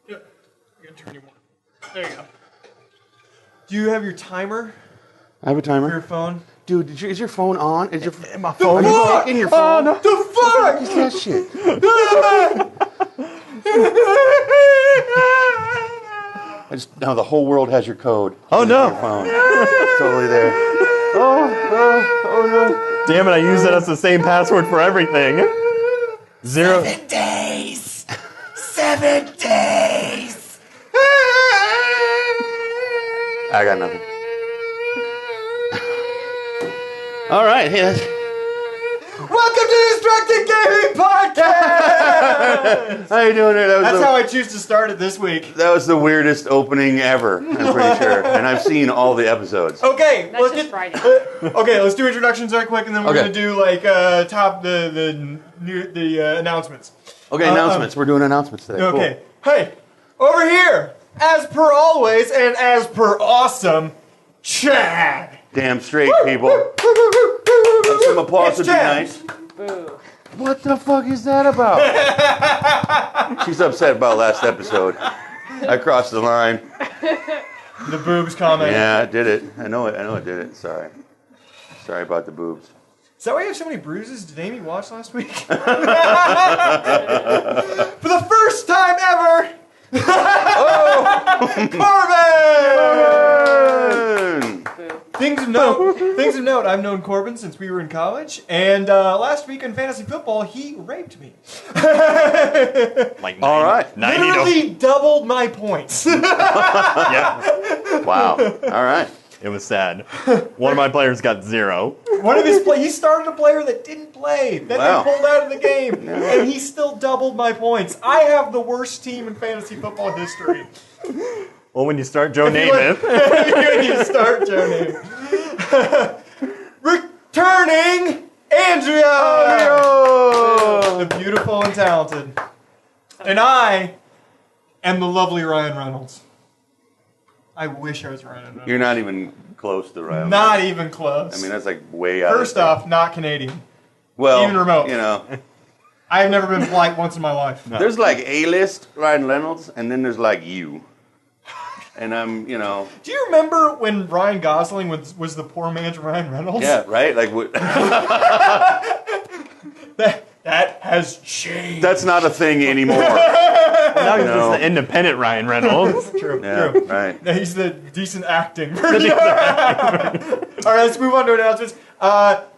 Yeah. I gotta turn you more. There you go. Do you have your timer I have a for your timer. phone? Dude, is your phone on? Is your My phone Are is you on. checking your phone? The fuck? Is that shit? Now the whole world has your code. Oh, no. Your phone. It's totally there. Oh no. Damn it, I use it as the same password for everything. 0. 7 days. 7 days. I got nothing. All right. Yeah. Welcome to Distracted Gaming Podcast. How you doing there? That's how I choose to start it this week. That was the weirdest opening ever, I'm pretty sure. And I've seen all the episodes. Okay, That's just Friday. Okay, let's do introductions right quick, and then we're Okay. gonna do like the announcements. Okay, announcements. We're doing announcements today. Okay, hey, over here, as per always and as per awesome, Chad. Cool. Damn straight, people. Some applause It's would be Chad. nice. Boo. What the fuck is that about? She's upset about last episode. I crossed the line. The boobs comment. Yeah, I did it. I know it did it. Sorry about the boobs. Is that why you have so many bruises? Did Amy watch last week? For the first time ever, Corbin! Boo. Things of note, I've known Corbin since we were in college, and last week in fantasy football, he raped me. Like All right. 90 Literally doubled my points. Yeah, Wow. All right. it was sad. One of my players got 0. One of his he started a player that didn't play. Then Wow. they pulled out of the game, and he still doubled my points. I have the worst team in fantasy football history. Well, when you start Joe Namath. When you start, Johnny. Returning, Andrea! Oh, The beautiful and talented. And I am the lovely Ryan Reynolds. I wish I was Ryan Reynolds. you're not even close to Ryan. Not even close. I mean, that's like way out. First off, not Canadian. well, even remote. You know, I have never been polite once in my life. there's like A-list Ryan Reynolds, and then there's like you. And I'm, you know, Do you remember when Ryan Gosling was the poor man's Ryan Reynolds? yeah, right? Like, That has changed. that's not a thing anymore. Now he's No. just the independent Ryan Reynolds. True. Yeah, True. right. No, he's the decent acting version. All right, let's move on to announcements.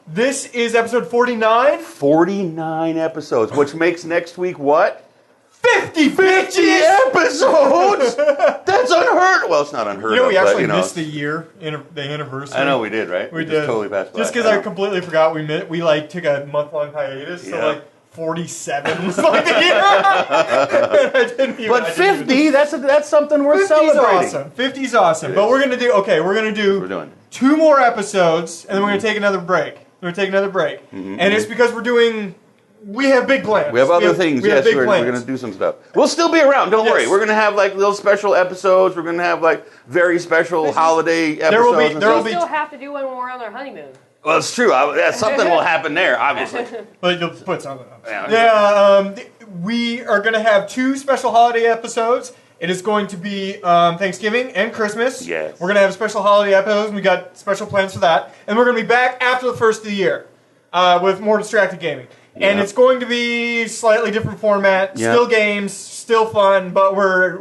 This is episode 49. 49 episodes, which makes next week what? 50 bitches! episodes! That's unheard. Well, it's not unheard You know, of, we but, actually you know. missed the year, the anniversary. I know we did, right? We just did. totally passed by. Just because I completely forgot we like took a month-long hiatus, so Yeah. like 47 was like the year. I didn't even, But I didn't 50, even, that's something worth 50's celebrating. awesome. 50's awesome. But we're gonna do We're doing. 2 more episodes, and then we're gonna take another break. And it's because we have big plans. We have other things, yes, big we're plans. going to do some stuff. We'll still be around, don't Yes. worry. We're going to have like little special episodes. We're going to have like very special holiday There will episodes be- and there will stuff. be- Still have to do one when we're on our honeymoon. Well, it's true. Something will happen there, obviously. But you'll put something up. Yeah. We are going to have 2 special holiday episodes. It is going to be Thanksgiving and Christmas. Yes. We're going to have special holiday episodes, and we got special plans for that. And we're going to be back after the first of the year with more Distracted Gaming. And Yeah. it's going to be slightly different format, Yeah. still games, still fun, but we're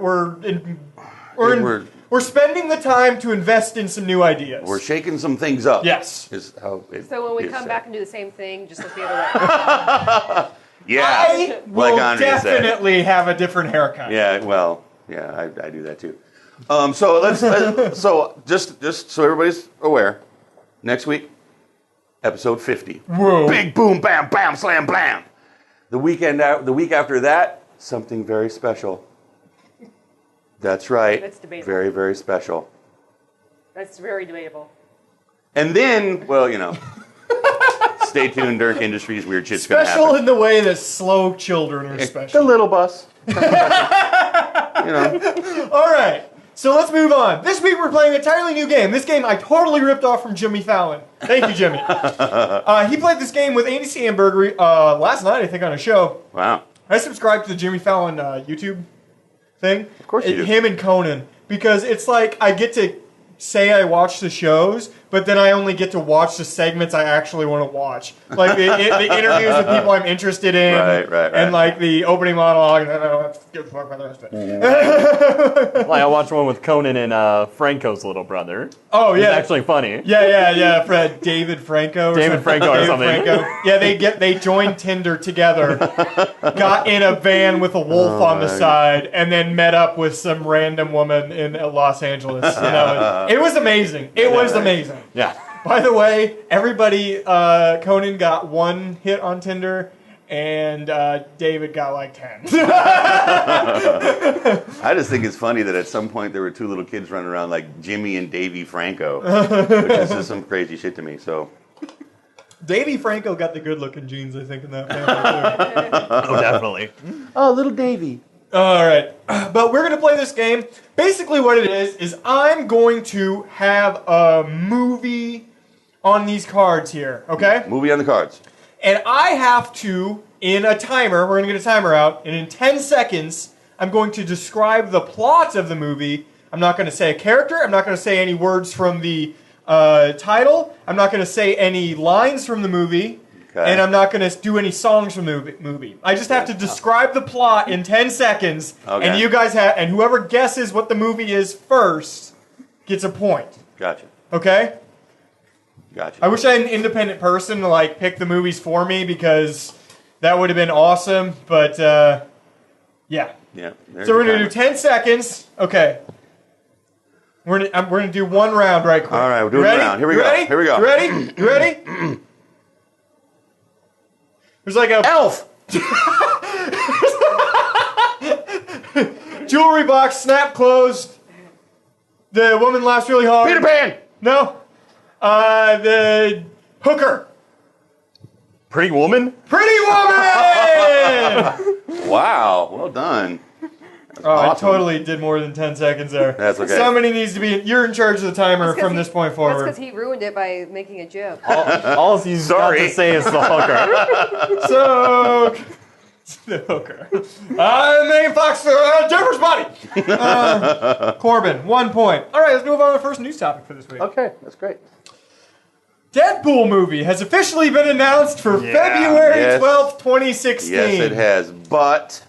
spending the time to invest in some new ideas. We're shaking some things up. Yes. Is how it So when we is come said. back and do the same thing, just look the other way. Yeah. I will Like Andrea said. definitely have a different haircut. Yeah, well, yeah, I do that too. So so just so everybody's aware, next week, episode 50. Whoa. Big boom, bam, bam, slam, blam. The week after that, something very special. That's right. That's debatable. Very, very special. That's very debatable. And then, well, you know, stay tuned. Durnk Industries, weird shit's gonna Special happen. in the way that slow children are The special. little bus. You know. All right, so let's move on. This week we're playing an entirely new game. This game I totally ripped off from Jimmy Fallon. Thank you, Jimmy. He played this game with Andy Samberg last night, I think, on a show. Wow. I subscribed to the Jimmy Fallon YouTube thing. Of course you do. Him and Conan. Because it's like I get to say I watch the shows, but then I only get to watch the segments I actually want to watch. Like the interviews with people I'm interested in. Right. And like the opening monologue. And I don't have to give a fuck about the rest of it. Like I watched one with Conan and Franco's little brother. Oh, yeah. It's actually funny. Yeah. Fred, David Franco. David Franco or something. Yeah, they joined Tinder together, got in a van with a wolf on the side, and then met up with some random woman in Los Angeles. You know, it was amazing. It was amazing. Yeah. By the way, everybody, Conan got 1 hit on Tinder, and David got like 10. I just think it's funny that at some point there were 2 little kids running around like Jimmy and Davy Franco, which is just some crazy shit to me. So Davy Franco got the good-looking genes, I think, in that family, too. Oh, definitely. oh, little Davy. All right, but we're going to play this game. Basically what it is I'm going to have a movie on these cards here, okay? Movie on the cards. And I have to, in a timer, we're going to get a timer out, and in 10 seconds, I'm going to describe the plot of the movie. I'm not going to say a character. I'm not going to say any words from the title. I'm not going to say any lines from the movie. Okay. And I'm not going to do any songs from the movie. I just have to describe the plot in 10 seconds, and you guys have, and whoever guesses what the movie is first gets a point. Gotcha. Okay? Gotcha. I wish I had an independent person to like pick the movies for me because that would have been awesome. But yeah. Yeah. So we're gonna do 10 seconds. Okay. We're gonna do 1 round right quick. All right, we're doing a round. Here we go. Ready? Here we go. You ready? You ready? There's like a Elf. jewelry box, snap closed. The woman laughs really hard. Peter Pan. No. The hooker. Pretty Woman? Pretty Woman! Wow. Well done. Oh, I awesome. totally did more than 10 seconds there. That's okay. Somebody needs to be... You're in charge of the timer from this point That's forward. because he ruined it by making a joke. All he's got to say is the hooker. So... the hooker. Megan Fox, Jennifer's body! Corbin, 1 point. All right, let's move on to the first news topic for this week. Okay, that's great. Deadpool movie has officially been announced for February 12th, 2016. Yes, it has. But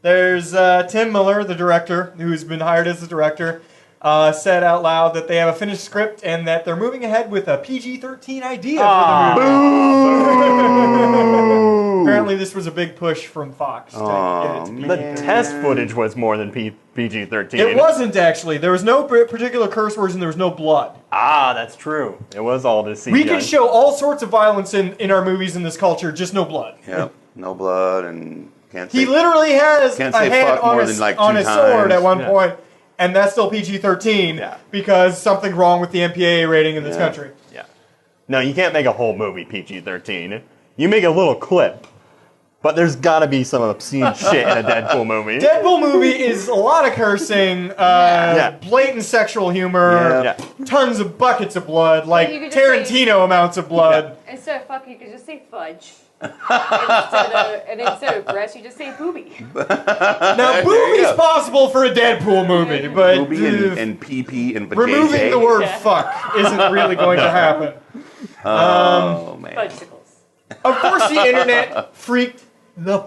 there's Tim Miller, the director, who's been hired as the director, said out loud that they have a finished script and that they're moving ahead with a PG-13 idea for the movie. Apparently this was a big push from Fox. The test footage was more than PG-13. It wasn't, actually. There was no particular curse words and there was no blood. Ah, that's true. It was all this CGI. We can show all sorts of violence in our movies in this culture, just no blood. Yep, no blood and can't say... He literally has can't a say hand fuck on more his, than, like, on 2 his sword times. at one point, and that's still PG-13 because something wrong with the MPAA rating in this country. Yeah. No, you can't make a whole movie PG-13. You make a little clip. But there's got to be some obscene shit in a Deadpool movie. Deadpool movie is a lot of cursing, blatant sexual humor, tons of buckets of blood, like Tarantino amounts of blood. Instead of fuck, you could just say fudge. and instead of breast, you just say booby. Now, booby's possible for a Deadpool movie, but Booby and pee-pee and vajayjay. removing the word fuck isn't really going to happen. Oh, man. Fudgesicles. Of course, the internet freaked the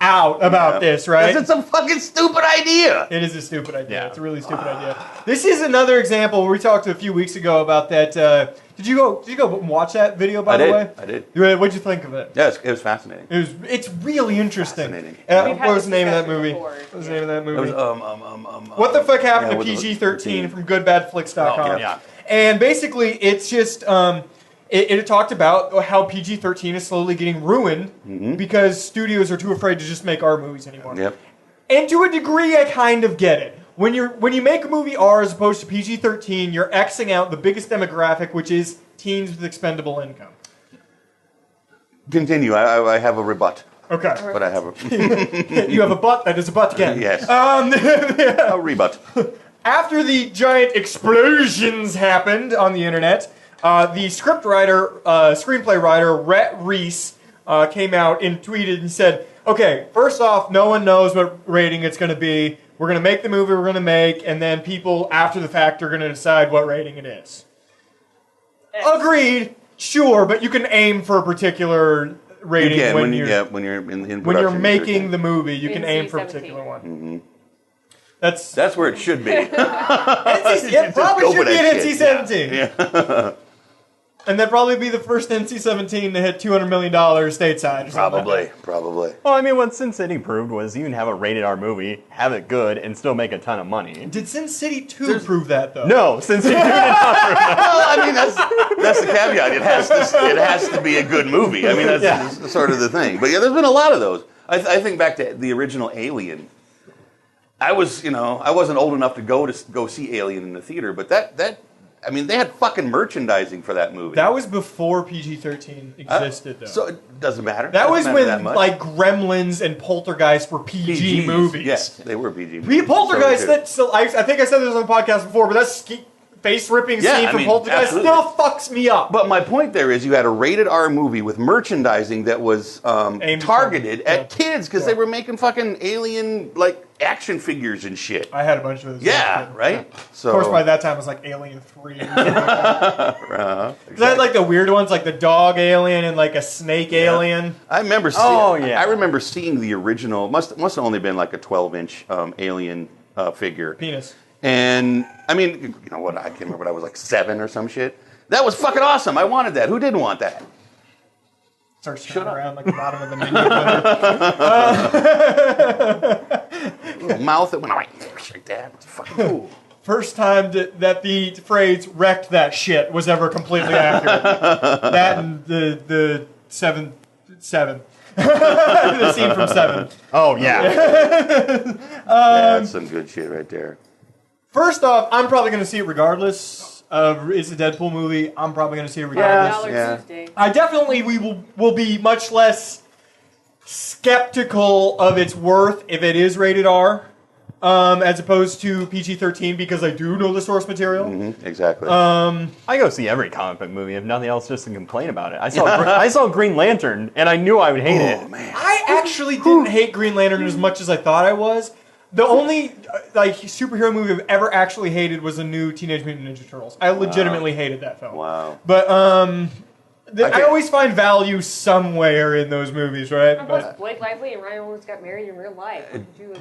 out about this, right? Because it's a fucking stupid idea. It is a stupid idea. Yeah. It's a really stupid idea. This is another example where we talked a few weeks ago about that. Did you go watch that video, by the way? I did. What'd you think of it? Yeah, it was fascinating. It's really interesting. Fascinating. What was the name of that movie? before. What was the name of that It movie? was, What the fuck happened yeah, to what the- PG-13 from GoodBadFlix.com? Yeah. And basically, it's just it talked about how PG-13 is slowly getting ruined because studios are too afraid to just make R movies anymore. Yep. And to a degree, I kind of get it. When you make a movie R as opposed to PG-13, you're Xing out the biggest demographic, which is teens with expendable income. Continue. I have a rebut. Okay. But I have a... You have a butt that is a butt again. Yes. Yeah. A rebut. After the giant explosions happened on the internet, the script writer, screenplay writer, Rhett Reese, came out and tweeted and said, Okay, first off, no one knows what rating it's going to be. We're going to make the movie we're going to make, and then people after the fact are going to decide what rating it is. Agreed. Sure, but you can aim for a particular rating when you're production, making the movie. You can aim for a particular one. Mm-hmm. That's where it should be. It probably should be an NC-17. Yeah. And that'd probably be the first NC-17 to hit $200 million stateside. Probably. Well, I mean, what Sin City proved was you can have a rated R movie, have it good, and still make a ton of money. Did Sin City 2 prove that, though? No, Sin City 2 did not prove that. Well, I mean, that's the caveat. It has to be a good movie. I mean, that's sort of the thing. But yeah, there's been a lot of those. I think back to the original Alien. I wasn't old enough to go see Alien in the theater, but I mean, they had fucking merchandising for that movie. That was before PG-13 existed, though. So it doesn't matter. That was when, like, Gremlins and Poltergeist were PG movies. Yes, they were PG movies. Poltergeist, I think I said this on the podcast before, but that's face-ripping scene from Poltergeist still fucks me up. But my point there is you had a rated R movie with merchandising that was targeted at kids because they were making fucking alien, like, action figures and shit. I had a bunch of those. Yeah, right? So, of course, by that time, it was like Alien 3. Exactly. They had, like, the weird ones, like the dog alien and, like, a snake alien. I remember seeing the original, must have only been like a 12-inch alien figure. Penis. And, I mean, you know what, I can't remember, but I was like 7 or some shit. That was fucking awesome. I wanted that. Who didn't want that? Starts shooting around like the bottom of the menu. Little mouth that went like that. It's fucking cool. First time that the phrase "wrecked that shit" was ever completely accurate. That and the seven. The scene from Seven. Oh, yeah. That's some good shit right there. First off, I'm probably going to see it regardless. It's a Deadpool movie. I'm probably going to see it regardless. Yeah. I definitely will be much less skeptical of its worth if it is rated R, as opposed to PG-13 because I do know the source material. Mm-hmm, exactly. I go see every comic book movie, if nothing else, just to complain about it. I saw Green Lantern, and I knew I would hate it. Man. I actually didn't hate Green Lantern as much as I thought I was. The only superhero movie I've ever actually hated was the new Teenage Mutant Ninja Turtles. I legitimately hated that film. Wow. But I always find value somewhere in those movies, right? Plus, Blake Lively and Ryan Reynolds got married in real life.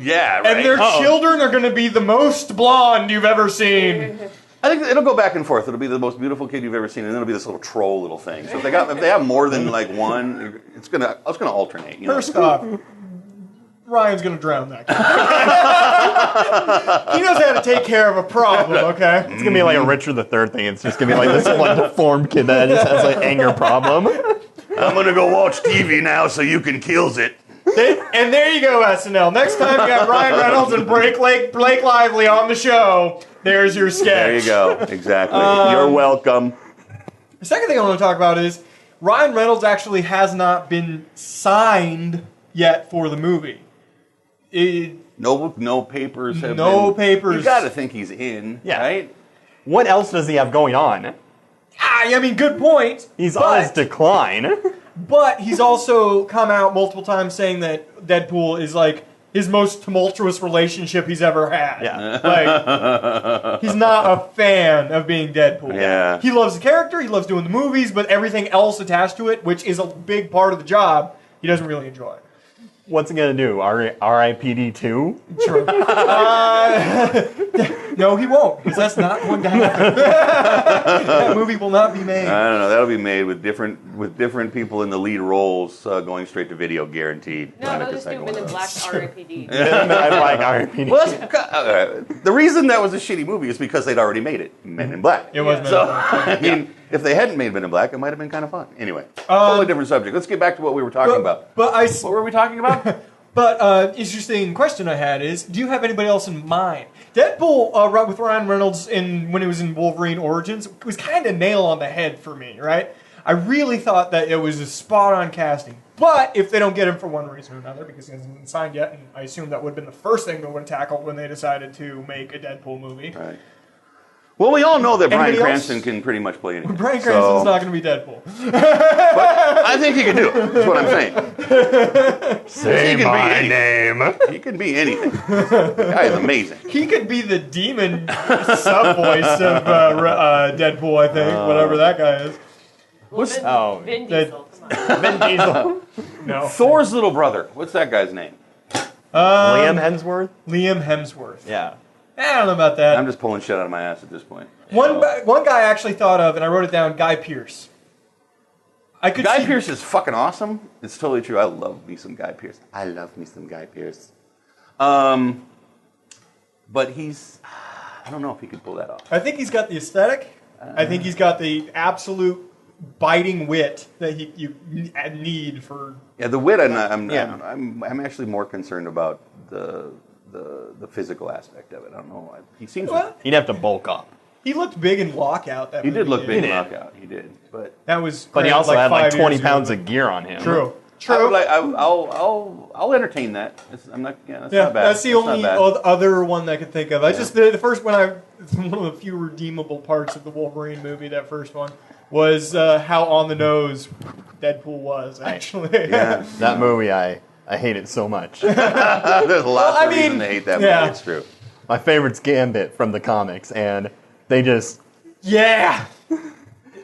Yeah, right. And their children are going to be the most blonde you've ever seen. I think it'll go back and forth. It'll be the most beautiful kid you've ever seen, and then it'll be this little troll little thing. So if they have more than like one, it's gonna alternate. You know? First off, Ryan's going to drown that guy. He knows how to take care of a problem, okay? It's going to be like a Richard III thing. It's just going to be like this one deformed kid that just has like anger problem. I'm going to go watch TV now so you can kills it. And there you go, SNL. Next time you got Ryan Reynolds and Blake Lively on the show, there's your sketch. There you go. Exactly. You're welcome. The second thing I want to talk about is Ryan Reynolds actually has not been signed yet for the movie. No papers have no papers. You got to think he's in, right? What else does he have going on? I mean, good point. He's on his decline. But he's also come out multiple times saying that Deadpool is like his most tumultuous relationship he's ever had. Yeah. Like, he's not a fan of being Deadpool. Yeah. He loves the character, he loves doing the movies, but everything else attached to it, which is a big part of the job, he doesn't really enjoy. What's he going to do? R.I.P.D. 2? True. No, he won't, because that's not going to happen. That movie will not be made. I don't know. That'll be made with different people in the lead roles, going straight to video, guaranteed. No, they'll just do Men in Black R.I.P.D. I like R.I.P.D. Well, the reason that was a shitty movie is because they'd already made it, Men in Black. It was Men in Black. I mean, if they hadn't made Men in Black, it might have been kind of fun. Anyway, totally different subject. Let's get back to what we were talking about. What were we talking about? But interesting question I had is, do you have anybody else in mind? Deadpool with Ryan Reynolds when it was in Wolverine Origins was kind of nail on the head for me, right? I really thought that it was a spot-on casting. But if they don't get him for one reason or another, because he hasn't been signed yet, and I assume that would have been the first thing they would have tackled when they decided to make a Deadpool movie. Right. Well, we all know that Bryan Anybody else? Cranston can pretty much play anything. Bryan Cranston's not going to be Deadpool. But I think he can do it. That's what I'm saying. Say He can be my anything. name. He can be anything. The guy is amazing. He could be the demon sub voice of Deadpool, I think, whatever that guy is. Well, Oh. Vin Diesel. Come on. Vin Diesel. No. Thor's little brother. What's that guy's name? Liam Hemsworth? Liam Hemsworth. Yeah. I don't know about that. I'm just pulling shit out of my ass at this point. One guy I actually thought of, and I wrote it down, Guy Pearce. I could Guy see, Pearce is fucking awesome. It's totally true. I love me some Guy Pearce. I love me some Guy Pearce. But he's... I don't know if he could pull that off. I think he's got the aesthetic. I think he's got the absolute biting wit that you need for... Yeah, the wit, I'm actually more concerned about the physical aspect of it. I don't know. He seems... Well, He'd have to bulk up. he looked big in Lockout. That He did look big in did. Lockout. He did. But That was... But he granted, also had like 5 20 years pounds ago. of gear on him. True. I'll entertain that. I'm not. Yeah, that's Yeah, not bad. that's the That's not only bad. other one that I could think of. I just the first one. It's one of the few redeemable parts of the Wolverine movie. That first one was how on the nose Deadpool was actually. Yeah. That movie, I hate it so much. There's lots I of reason mean, to hate that yeah. movie. It's true. My favorite's Gambit from the comics, and they just... Yeah.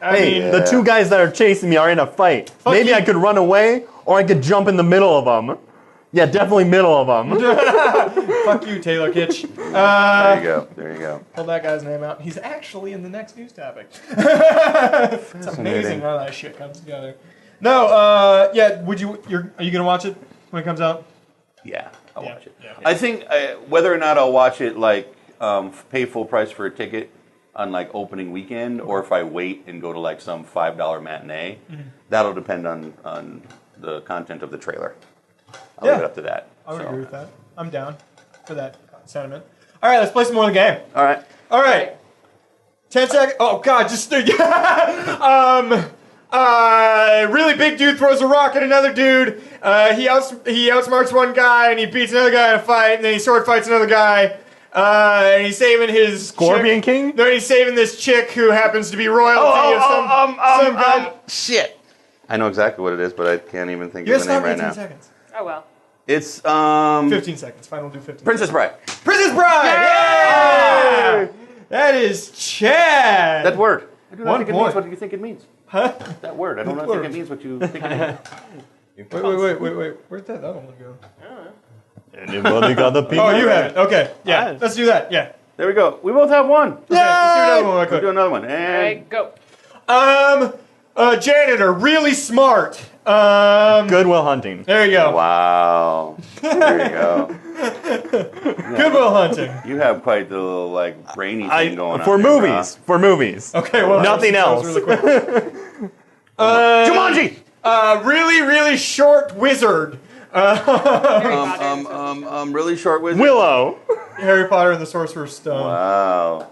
I Hey, mean, the two guys that are chasing me are in a fight. Maybe you. I could run away, or I could jump in the middle of them. Yeah, definitely middle of them. fuck you, Taylor Kitsch. There you go. There you go. Pull that guy's name out. He's actually in the next news topic. It's amazing how that shit comes together. No, yeah. Are you gonna watch it when it comes out? Yeah, I'll Yeah, watch it. yeah. I think whether or not I'll watch it, like pay full price for a ticket on like opening weekend, or if I wait and go to like some $5 matinee, that'll depend on the content of the trailer. I'll leave it up to that. I would So. agree with that. I'm down for that sentiment. All right, let's play some more of the game. All right. All right. 10 seconds. Oh, God, just... really big dude throws a rock at another dude. He outsmarts one guy, and he beats another guy in a fight, and then he sword fights another guy. And he's saving his... Scorpion King? No, he's saving this chick who happens to be royalty of some guy. Shit. I know exactly what it is, but I can't even think You of have the name to right stop now. 18 seconds. Oh, well. It's 15 seconds. Fine, we'll do 15. Princess Bride. Princess Bride! Yeah! That is Chad! That word. I do not 1 think it point. means what you think it means. Huh? That word. I don't think word? it means what you think it means. Wait. Where'd that other one go? Anybody got the Oh, you have it. Okay. Yeah. Nice. Let's do that. Yeah. There we go. We both have one. Okay, let's do another one real We'll quick. do another one. All And right, go. Janitor, really smart. Goodwill Hunting. There you go. wow. There you go. Goodwill Hunting. You have quite the little like brainy thing going on. For there, movies. For movies. Okay, well, Nothing that was else. Really quick. Jumanji. Really short wizard. Harry Potter. Really short wizard. Willow. Harry Potter and the Sorcerer's Stone. Wow.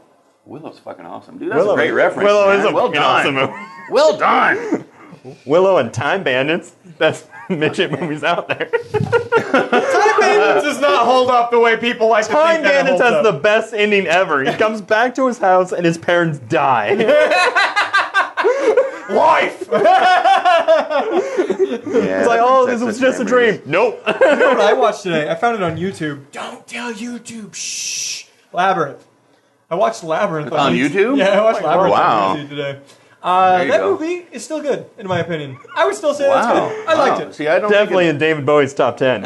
Willow's fucking awesome, dude. That's Willow. a great reference. Willow man. is a well fucking done. awesome movie. Well done. Willow and Time Bandits. Best midget movies out there. Time Bandits does not hold up the way people like to Time think that it Bandits holds has the up. best ending ever. He comes back to his house and his parents die. Life! It's like, oh, this was just a dream. Nope. You know what I watched today? I found it on YouTube. Don't tell YouTube. Shh. Labyrinth. I watched Labyrinth On YouTube? Yeah, I watched Labyrinth Wow. on YouTube today. There you That go. movie is still good, in my opinion. I would still say that's Wow. good. I liked Wow. it. See, I don't Definitely think in David Bowie's top 10.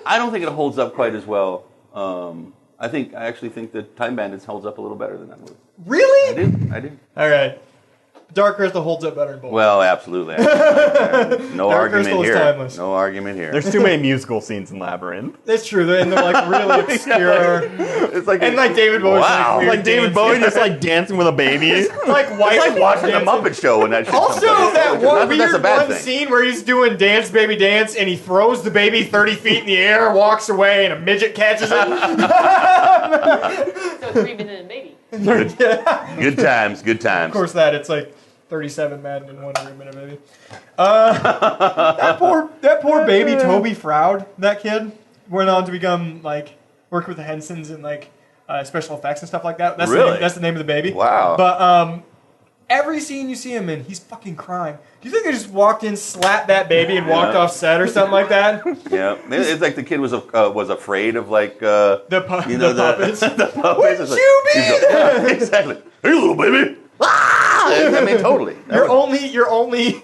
I don't think it holds up quite as well. I actually think that Time Bandits holds up a little better than that movie. Really? I did. All right. Dark Crystal holds up better than both. Well, absolutely. No Dark argument Crystal is here. timeless. No argument here. There's too many musical scenes in Labyrinth. It's true, and they're like really obscure. It's like And like David Bowie's Wow. like, weird like David dance. Bowie just like dancing with a baby. like white. It's like watching the dancing. Muppet Show when that shit Also, comes out. that Not one that that's a weird bad one thing. scene where he's doing Dance Baby Dance and he throws the baby 30 feet in the air, walks away, and a midget catches it. So 3 minutes and baby. Good times, good times. Of course, it's like 37 men in one room in a baby. That poor baby Toby Froud, that kid, went on to become like work with the Hensons and like special effects and stuff like that. That's Really? that's the name of the baby. Wow. But every scene you see him in, he's fucking crying. Do you think they just walked in, slapped that baby, and walked off set or something like that? Yeah, maybe it's like the kid was afraid of like The puppets. the puppets. What It's like- you mean? he's like, yeah, exactly. Hey, little baby. Ah! I mean, totally. You're only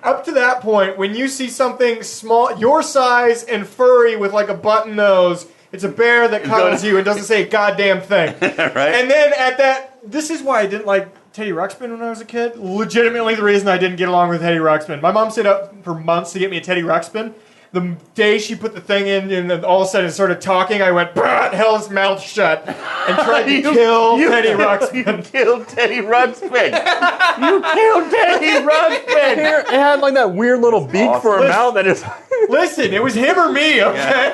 up to that point when you see something small, your size and furry with like a button nose. It's a bear that cuddles you and doesn't say a goddamn thing. Right? And then this is why I didn't like Teddy Ruxpin when I was a kid. Legitimately the reason I didn't get along with Teddy Ruxpin. My mom stayed up for months to get me a Teddy Ruxpin. The day she put the thing in and then all of a sudden it started talking, I went, held his mouth shut and tried to kill Teddy Ruxpin. You killed Teddy Ruxpin. You killed Teddy Ruxpin. It had like that weird little beak for a mouth that is. Listen, it was him or me, okay?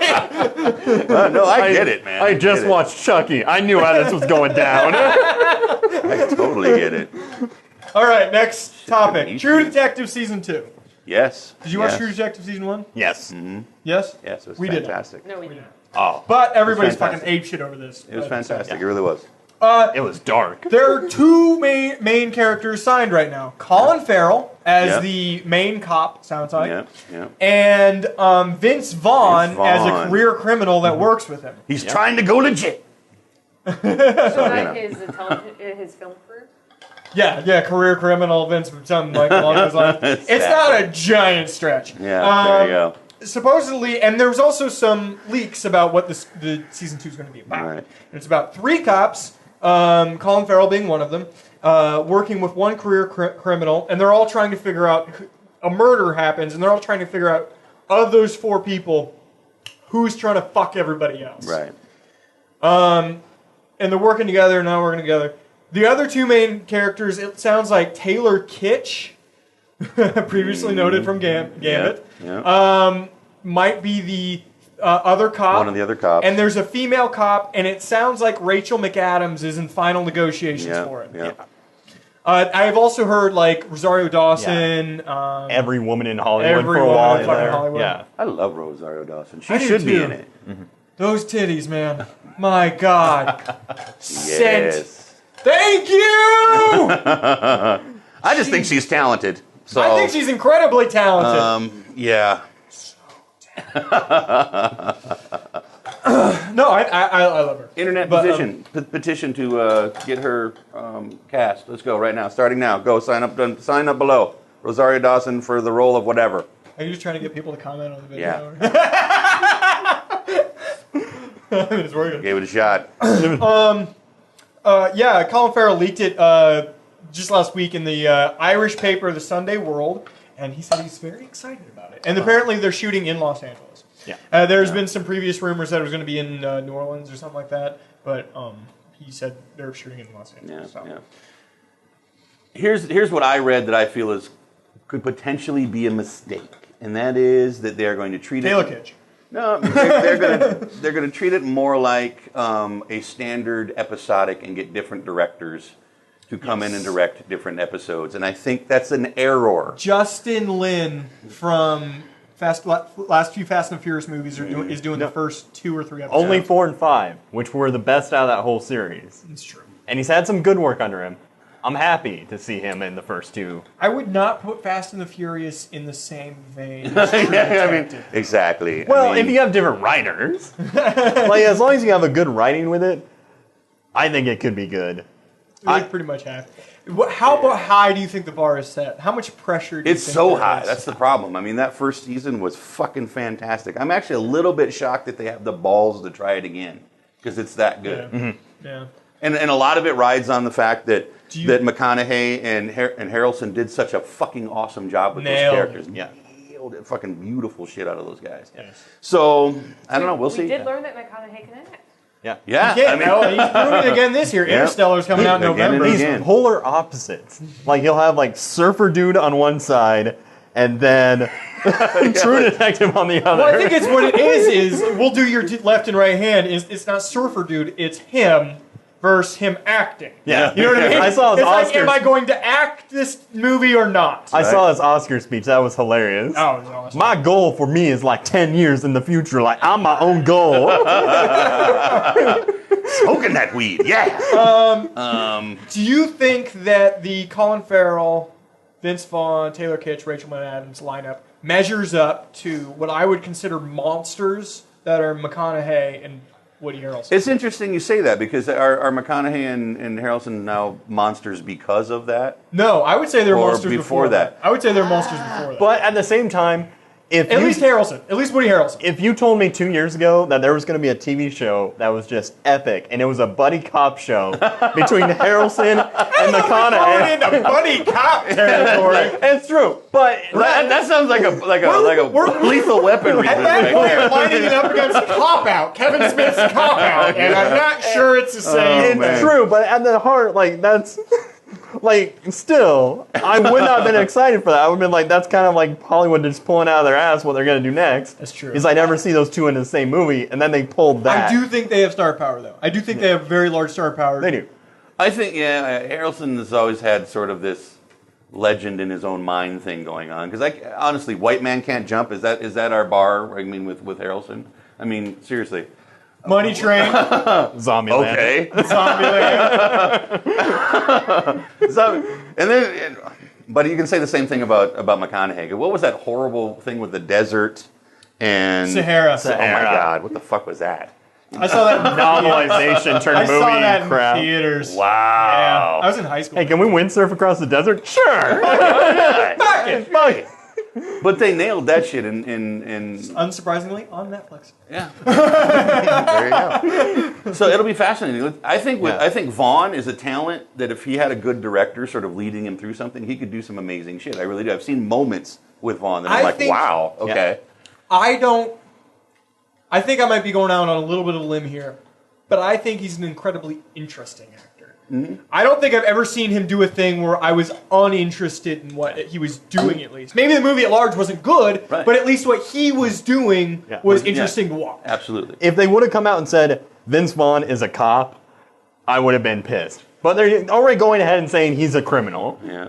No, I get it, man. I just get it. watched Chucky. I knew how this was going down. I totally get it. All right, next topic. Easy. True Detective Season 2. Yes. Did you watch True Detective Season 1? Yes. Yes? Yes, it was We didn't. fantastic. No, we didn't. Oh, But everybody's fantastic. fucking apeshit over this. It was fantastic. It really was. it was dark. There are two main characters signed right now. Colin Farrell as Yeah. the main cop, sounds like. Yeah, yeah. And Vince Vaughn Vince as a Vaughn. career criminal that works with him. He's trying to go legit. So that know. his film career? Yeah, career criminal Vince, something like along those lines. It's not a giant stretch. Yeah, there you go. Supposedly, and there was also some leaks about what the season 2 is going to be about. Right. And it's about 3 cops, Colin Farrell being one of them, working with one career criminal, and they're all trying to figure out a murder happens, and they're all trying to figure out of those 4 people who's trying to fuck everybody else. Right. And they're working together, now working together. The other 2 main characters, it sounds like Taylor Kitsch, previously noted from Gambit, Yeah. might be the other cop. One of the other cops. And there's a female cop, and it sounds like Rachel McAdams is in final negotiations for it. Yeah. I've also heard like Rosario Dawson. Every woman in Hollywood Every for a woman while. in fucking there. Hollywood. Yeah. I love Rosario Dawson. She I do should be too. in it. Those titties, man. My God. Sent. Yes. Thank you! I just think she's talented. So I think she's incredibly talented. yeah. No, I love her. Internet But, petition to get her cast. Let's go right now. Starting now. Go sign up. Sign up below. Rosario Dawson for the role of whatever. Are you just trying to get people to comment on the video? Yeah. It's working. Gave it a shot. Yeah, Colin Farrell leaked it just last week in the Irish paper, The Sunday World, and he said he's very excited about it. And apparently they're shooting in Los Angeles. Yeah. There's been some previous rumors that it was going to be in New Orleans or something like that, but he said they're shooting in Los Angeles. Yeah, so. yeah. Here's what I read that I feel could potentially be a mistake, and that is that they're going to treat Taylor it. Kitsch. No, they're going to treat it more like a standard episodic and get different directors to come in and direct different episodes, and I think that's an error. Justin Lin from last few Fast and Furious movies is doing the first 2 or 3 episodes. Only 4 and 5, which were the best out of that whole series. It's true. And he's had some good work under him. I'm happy to see him in the first 2. I would not put Fast and the Furious in the same vein as True Yeah, I mean, Detective. exactly. Well, I mean, if you have different writers, like as long as you have a good writing with it, I think it could be good. I pretty much have. How high do you think the bar is set? How much pressure do you it's think so there high. is? That's the problem. I mean, that first season was fucking fantastic. I'm actually a little bit shocked that they have the balls to try it again because it's that good. Yeah. Yeah. And a lot of it rides on the fact that McConaughey and Harrelson did such a fucking awesome job with those Nailed characters. Yeah. Nailed it. Fucking beautiful shit out of those guys. Yes. So, I don't know. We'll see. We did learn that McConaughey can act. Yeah. Yeah. Yeah, I mean, he's proving it again this year. Yep. Interstellar's coming out in Again and November. These again. polar opposites. Like he'll have like Surfer Dude on one side, and then True Detective on the other. Well, I think it's what it is we'll do your left and right hand. It's not Surfer Dude, it's him versus him acting. Yeah. You know what I mean? I saw his it's like, Oscar. am I going to act this movie or not? I saw his Oscar speech. That was hilarious. Oh, it was awesome. My goal for me is like 10 years in the future. Like I'm my own goal. Smoking that weed, yeah. Do you think that the Colin Farrell, Vince Vaughn, Taylor Kitsch, Rachel McAdams lineup measures up to what I would consider monsters that are McConaughey and Woody Harrelson? It's interesting you say that because are McConaughey and Harrelson now monsters because of that? No, I would say they're Or monsters before that. I would say they're monsters before that. But at the same time, At least Harrelson. At least Woody Harrelson. if you told me 2 years ago that there was going to be a TV show that was just epic, and it was a buddy cop show between Harrelson and Going McConaughey, into buddy cop territory. it's true. But That sounds like a lethal weapon At reboot. that right point, there. you're lining it up against Cop Out, Kevin Smith's Cop Out, and I'm not sure it's the same. it's true. But at the heart, like that's. Like, still, I would not have been excited for that. I would have been like, that's kind of like Hollywood just pulling out of their ass what they're going to do next. That's true. Because I never see those two in the same movie, and then they pulled that. I do think they have star power, though. I do think they have very large star power. They do. I think, Harrelson has always had sort of this legend in his own mind thing going on. Because honestly, White Man Can't Jump, is that our bar? I mean, with Harrelson? I mean, seriously. Money Train, Zombieland. Okay. Zombieland. But you can say the same thing about McConaughey. What was that horrible thing with the desert and Sahara. Oh my God! What the fuck was that? I saw that in Novelization turned I movie saw that in crap. theaters. Yeah, Wow! I was in high school. Hey, can we windsurf across the desert? Sure. Fuck it. Fuck it. But they nailed that shit in Unsurprisingly, on Netflix. yeah. There you go. So it'll be fascinating. I think Vaughn is a talent that if he had a good director sort of leading him through something, he could do some amazing shit. I really do. I've seen moments with Vaughn that I'm I like, think- wow, okay. I think I might be going out on a little bit of a limb here, but I think he's an incredibly interesting actor. Mm-hmm. I don't think I've ever seen him do a thing where I was uninterested in what he was doing, at least. Maybe the movie at large wasn't good, Right. but at least what he was doing Yeah. was Yeah. interesting to watch. Absolutely. If they would have come out and said Vince Vaughn is a cop, I would have been pissed. But they're already going ahead and saying he's a criminal. Yeah.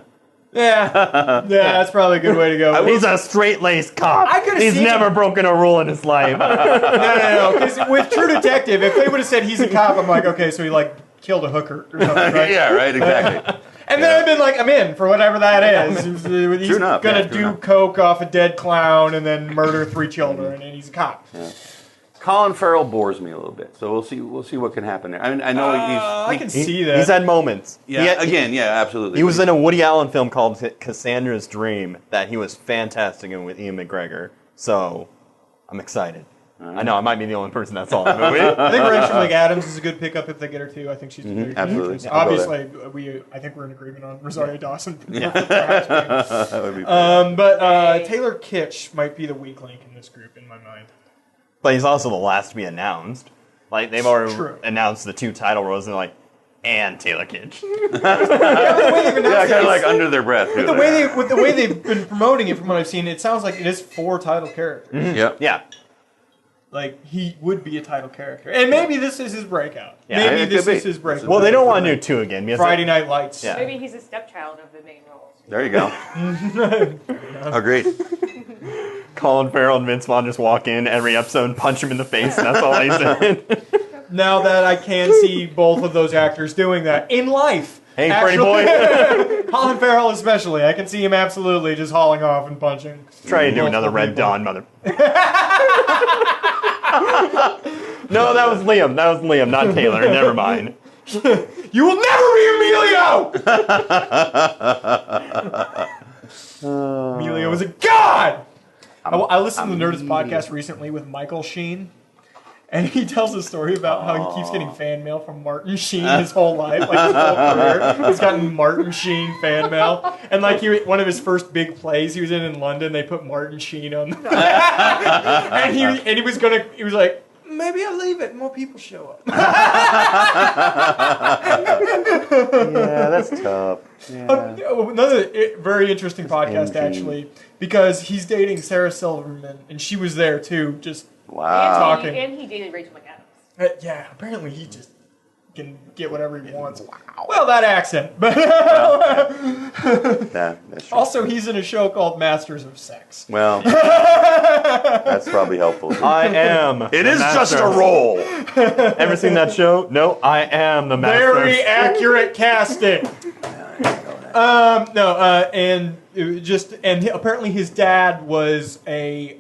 Yeah, that's probably a good way to go. He's a straight-laced cop. I could've He's seen never him- broken a rule in his life. No. Because with True Detective, if they would have said he's a cop, I'm like, okay, so he killed a hooker or something, right? Yeah, right, exactly. And then I've been like, I'm in for whatever that is. He's True enough, gonna yeah, true do enough. coke off a dead clown and then murder 3 children, and he's a cop. Colin Farrell bores me a little bit, so we'll see what can happen there. I mean, I know I can see that. He's had moments. absolutely. He was in a Woody Allen film called Cassandra's Dream that he was fantastic in with Ian McGregor. So, I'm excited. I know I might be the only person that saw the movie. I think Rachel McAdams is a good pickup if they get her too. I think she's very good. absolutely. actress. I'll go Obviously, I think we're in agreement on Rosario Dawson. That would be But Taylor Kitsch might be the weak link in this group in my mind. But he's also the last to be announced. Like, they've already True. announced the 2 title roles, and they're like, and Taylor Kitsch. The way they've announced yeah, it, kind of like it's- under their breath. with the way they've been promoting it, from what I've seen, it sounds like it is 4 title characters. Yep. Yeah. Like, he would be a title character. And maybe this is his breakout. Yeah, Maybe it this could is be. his breakout. Well, they don't want to do 2 again. Because Friday Night Lights. Yeah. Maybe he's a stepchild of the main roles. There you go. Agreed. Colin Farrell and Vince Vaughn just walk in every episode and punch him in the face, and that's all they said. Now that I can see both of those actors doing that in life. Hey, pretty boy. Colin Farrell especially. I can see him absolutely just hauling off and punching. Try to do another multiple Red people. Dawn, mother. No, that was Liam. That was Liam, not Taylor. Never mind. You will never be Emilio! Emilio is a god! I listened to the Nerdist podcast recently with Michael Sheen. And he tells a story about how he keeps getting fan mail from Martin Sheen his whole life, like his whole career. He's gotten Martin Sheen fan mail, and like one of his first big plays he was in London, they put Martin Sheen on, and he was like, maybe I'll leave it, more people show up. Yeah, that's tough. Another very interesting podcast actually, because he's dating Sarah Silverman, and she was there too, just. Wow. Talking. And he dated Rachel McAdams. Yeah, apparently he just can get whatever he wants. Wow. Well, that accent. But That's true. also, he's in a show called Masters of Sex. Well, that's probably helpful. I am. It is just a role. Ever seen that show? No, I am the master. Very accurate casting. And it just apparently his dad was a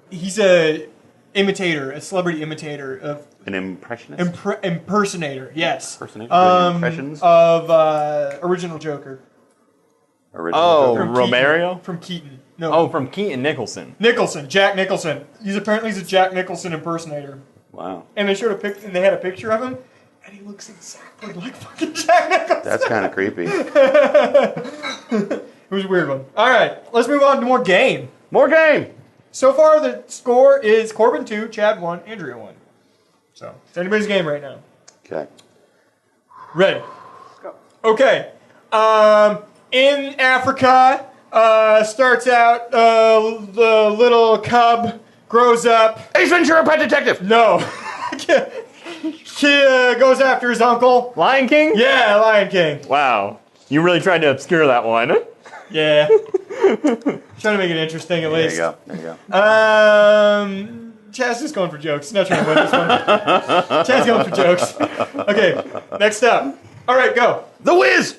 he's a celebrity imitator of An impressionist? impersonator. Yes, Impressions? of original Joker Original Joker? Romero? from Keaton. No, Oh, from Keaton Nicholson. Jack Nicholson. He's a Jack Nicholson impersonator. Wow. And they showed a picture, and they had a picture of him, and he looks exactly like fucking Jack Nicholson. That's kind of creepy. It was a weird one. All right, let's move on to more game. More game! So far, the score is Corbin 2, Chad 1, Andrea 1. So, it's anybody's game right now. Okay. Ready? Go. Okay. In Africa, starts out, the little cub grows up. Ace Ventura, Pet Detective! No. He goes after his uncle. Lion King? Yeah, Lion King. Wow. You really tried to obscure that one. Yeah. Trying to make it interesting at least. There you go. Chad's just going for jokes. He's not trying to win this one. Chad's going for jokes. Okay, next up. All right, go. The Wiz!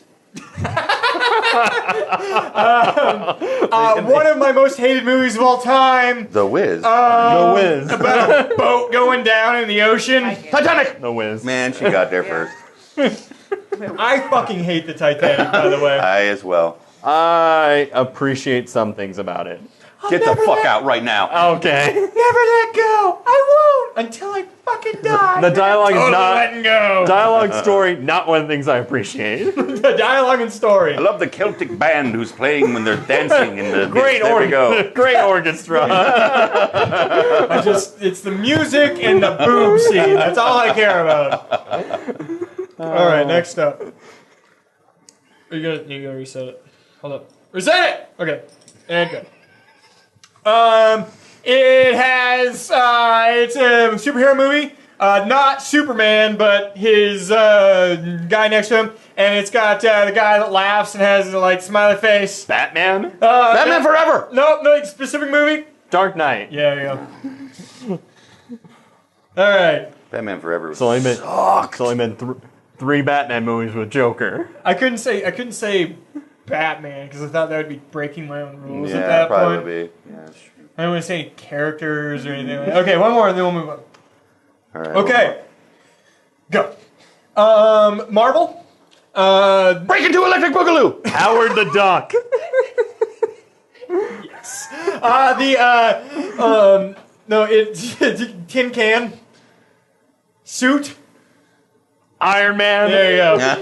One of my most hated movies of all time. The Wiz. The Wiz. About a boat going down in the ocean. Titanic! The Wiz. Man, she got there first. I fucking hate the Titanic, by the way. I as well. I appreciate some things about it. Get the fuck out right now. Okay. Never let go. I won't until I fucking die. The dialogue is Totally not... letting go. Dialogue story, not one of the things I appreciate. The dialogue and story. I love the Celtic band who's playing when they're dancing in the Great there we go. Great orchestra. It's the music and the boob scene. That's all I care about. All right, next up. You gotta reset it. Hold up. Reset it! Okay. And go. It has, it's a superhero movie. Not Superman, but his guy next to him. And it's got the guy that laughs and has like smiley face. Batman? Batman Forever! No, specific movie. Dark Knight. Yeah, there you go. All right. Batman Forever was It's only been 3 Batman movies with Joker. I couldn't say Batman because I thought that would be breaking my own rules at Yeah, that probably point. would be. Yeah, that's true. I don't want to say any characters or anything. Okay, one more and then we'll move on. All right. Okay, go. Marvel. Break into Electric Boogaloo! Howard the Duck. Yes. It's Tin Can. Suit. Iron Man. There you go.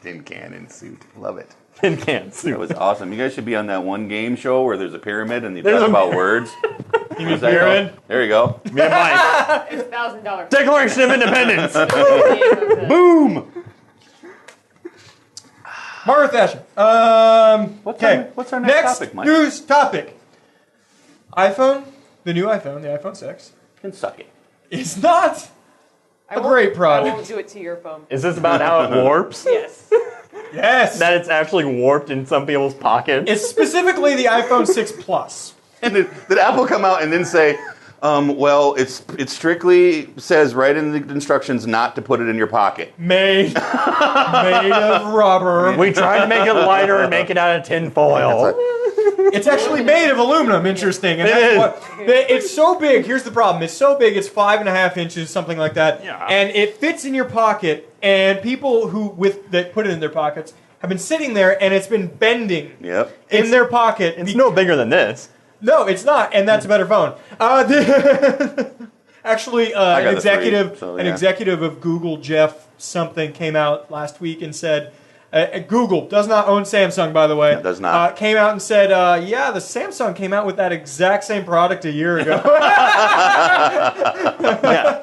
Tin can in suit. Love it. Tin Can That suit. was awesome. You guys should be on that one game show where there's a pyramid and they There's talk a- about words. You mean Is that pyramid? called? There you go. Me and Mike. It's $1,000. Declaration of Independence. Boom! Margaret Thatcher. What's our next topic, Mike? News topic. iPhone, the new iPhone, the iPhone 6, Can suck it. is not I a won't- great I product. won't do it to your phone. Is this about how it warps? Yes. Yes. That it's actually warped in some people's pockets? It's specifically the iPhone 6 Plus. And did Apple come out and then say, well, it strictly says right in the instructions not to put it in your pocket. Made of rubber. We tried to make it lighter and make it out of tin foil. It's actually made of aluminum. Interesting. And It that's is. what, it's so big. Here's the problem. It's so big. It's 5.5 inches, something like that. Yeah. And it fits in your pocket. And people that put it in their pockets have been sitting there, and it's been bending Yep. in their pocket. It's no bigger than this. No, it's not, and that's a better phone. Actually, got an the executive, three, so, an yeah. executive of Google, Jeff something, came out last week and said, Google does not own Samsung, by the way. It does not. Came out and said, yeah, the Samsung came out with that exact same product a year ago. Yeah.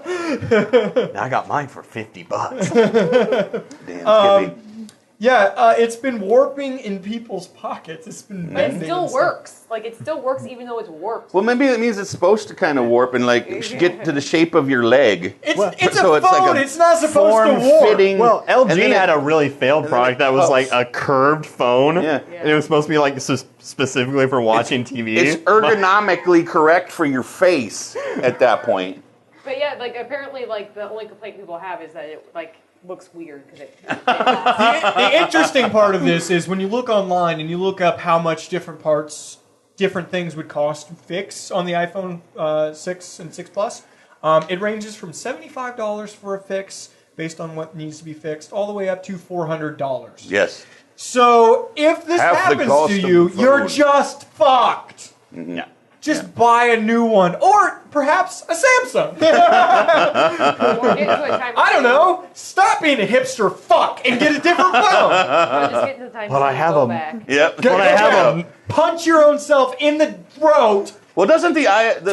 I got mine for $50. Damn, Skippy. Yeah, it's been warping in people's pockets. It's been But bending. it still and stuff. works. Like, it still works even though it's warped. Well, maybe it means it's supposed to kind of warp and like get to the shape of your leg. It's Well, a so it's phone. like a It's not supposed to warp. form-fitting- Well, And LG then had it- a really failed product that was like a curved phone. Yeah. And it was supposed to be like specifically for watching TV. It's ergonomically correct for your face at that point. But yeah, like, apparently, like, the only complaint people have is that it, like, looks weird because it. The interesting part of this is when you look online and you look up how much different parts, different things would cost to fix on the iPhone 6 and 6 Plus. It ranges from $75 for a fix based on what needs to be fixed, all the way up to $400. Yes. So if this Half the happens cost to of you, the you're phone. just fucked. Yeah. Just buy a new one, or perhaps a Samsung. Or get into a time I don't know. Stop being a hipster fuck and get a different phone. Or just get into the time But I machine and have go a- back. Yep. But I have a- punch your own self in the throat. Well, doesn't the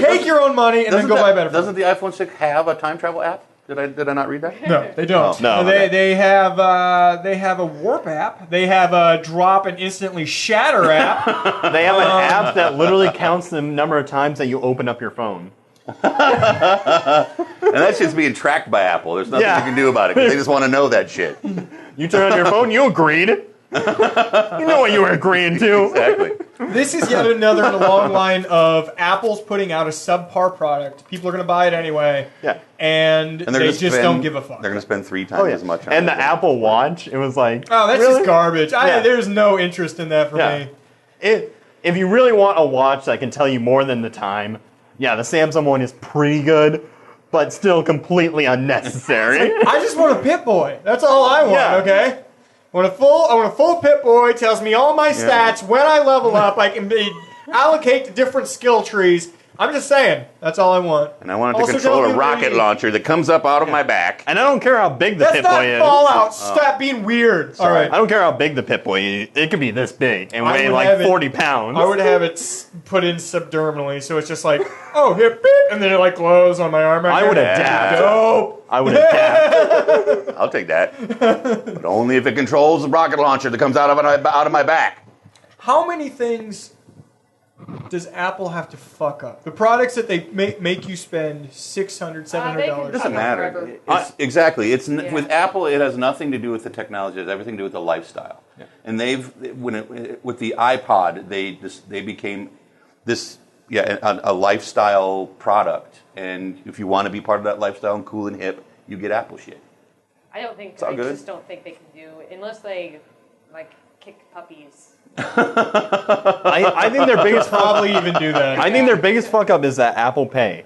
Take your own money and then go buy a better phone. Doesn't the iPhone 6 have a time travel app? Did I not read that? No, they don't. No. They have a warp app. They have a drop and instantly shatter app. They have an app that literally counts the number of times that you open up your phone. And that's just being tracked by Apple. There's nothing Yeah. you can do about it because they just want to know that shit. You turn on your phone, you agreed. You know what you were agreeing to. Exactly. This is yet another in the long line of Apple's putting out a subpar product. People are going to buy it anyway. Yeah. And And they gonna just spend- don't give a fuck. They're going to spend 3 times Oh, yeah. as much on And it. the Apple Watch, it was like, Oh, that's really? just garbage. Yeah. There's no interest in that for Yeah. me. If you really want a watch that can tell you more than the time, yeah, the Samsung one is pretty good, but still completely unnecessary. I just want a Pip-Boy. That's all I want, Yeah. okay? I want a full Pip-Boy, tells me all my stats, when I level up, I can allocate to different skill trees. I'm just saying, that's all I want. And I wanted to Also, control don't a give rocket me- launcher that comes up out of my back. And I don't care how big the That's Pip-Boy not is. Fallout. Stop being weird. All right. I don't care how big the Pip-Boy is. It could be this big and I weigh would like have it- 40 pounds. I would have it put in subdermally, so it's just like, oh, hip, beep, and then it like glows on my arm. I would adapt. Dope. I would adapt. I'll take that. But only if it controls the rocket launcher that comes out of my back. How many things does Apple have to fuck up? The products that they make you spend $600, $700. It doesn't matter. Forever. Exactly. It's Yeah. with Apple. It has nothing to do with the technology. It has everything to do with the lifestyle. Yeah. And with the iPod, they became this a lifestyle product. And if you want to be part of that lifestyle and cool and hip, you get Apple shit. I don't think, all I good. just don't think they can do, unless they, like, kick puppies. I think their biggest Probably even do that. I think their biggest fuck up is that Apple Pay,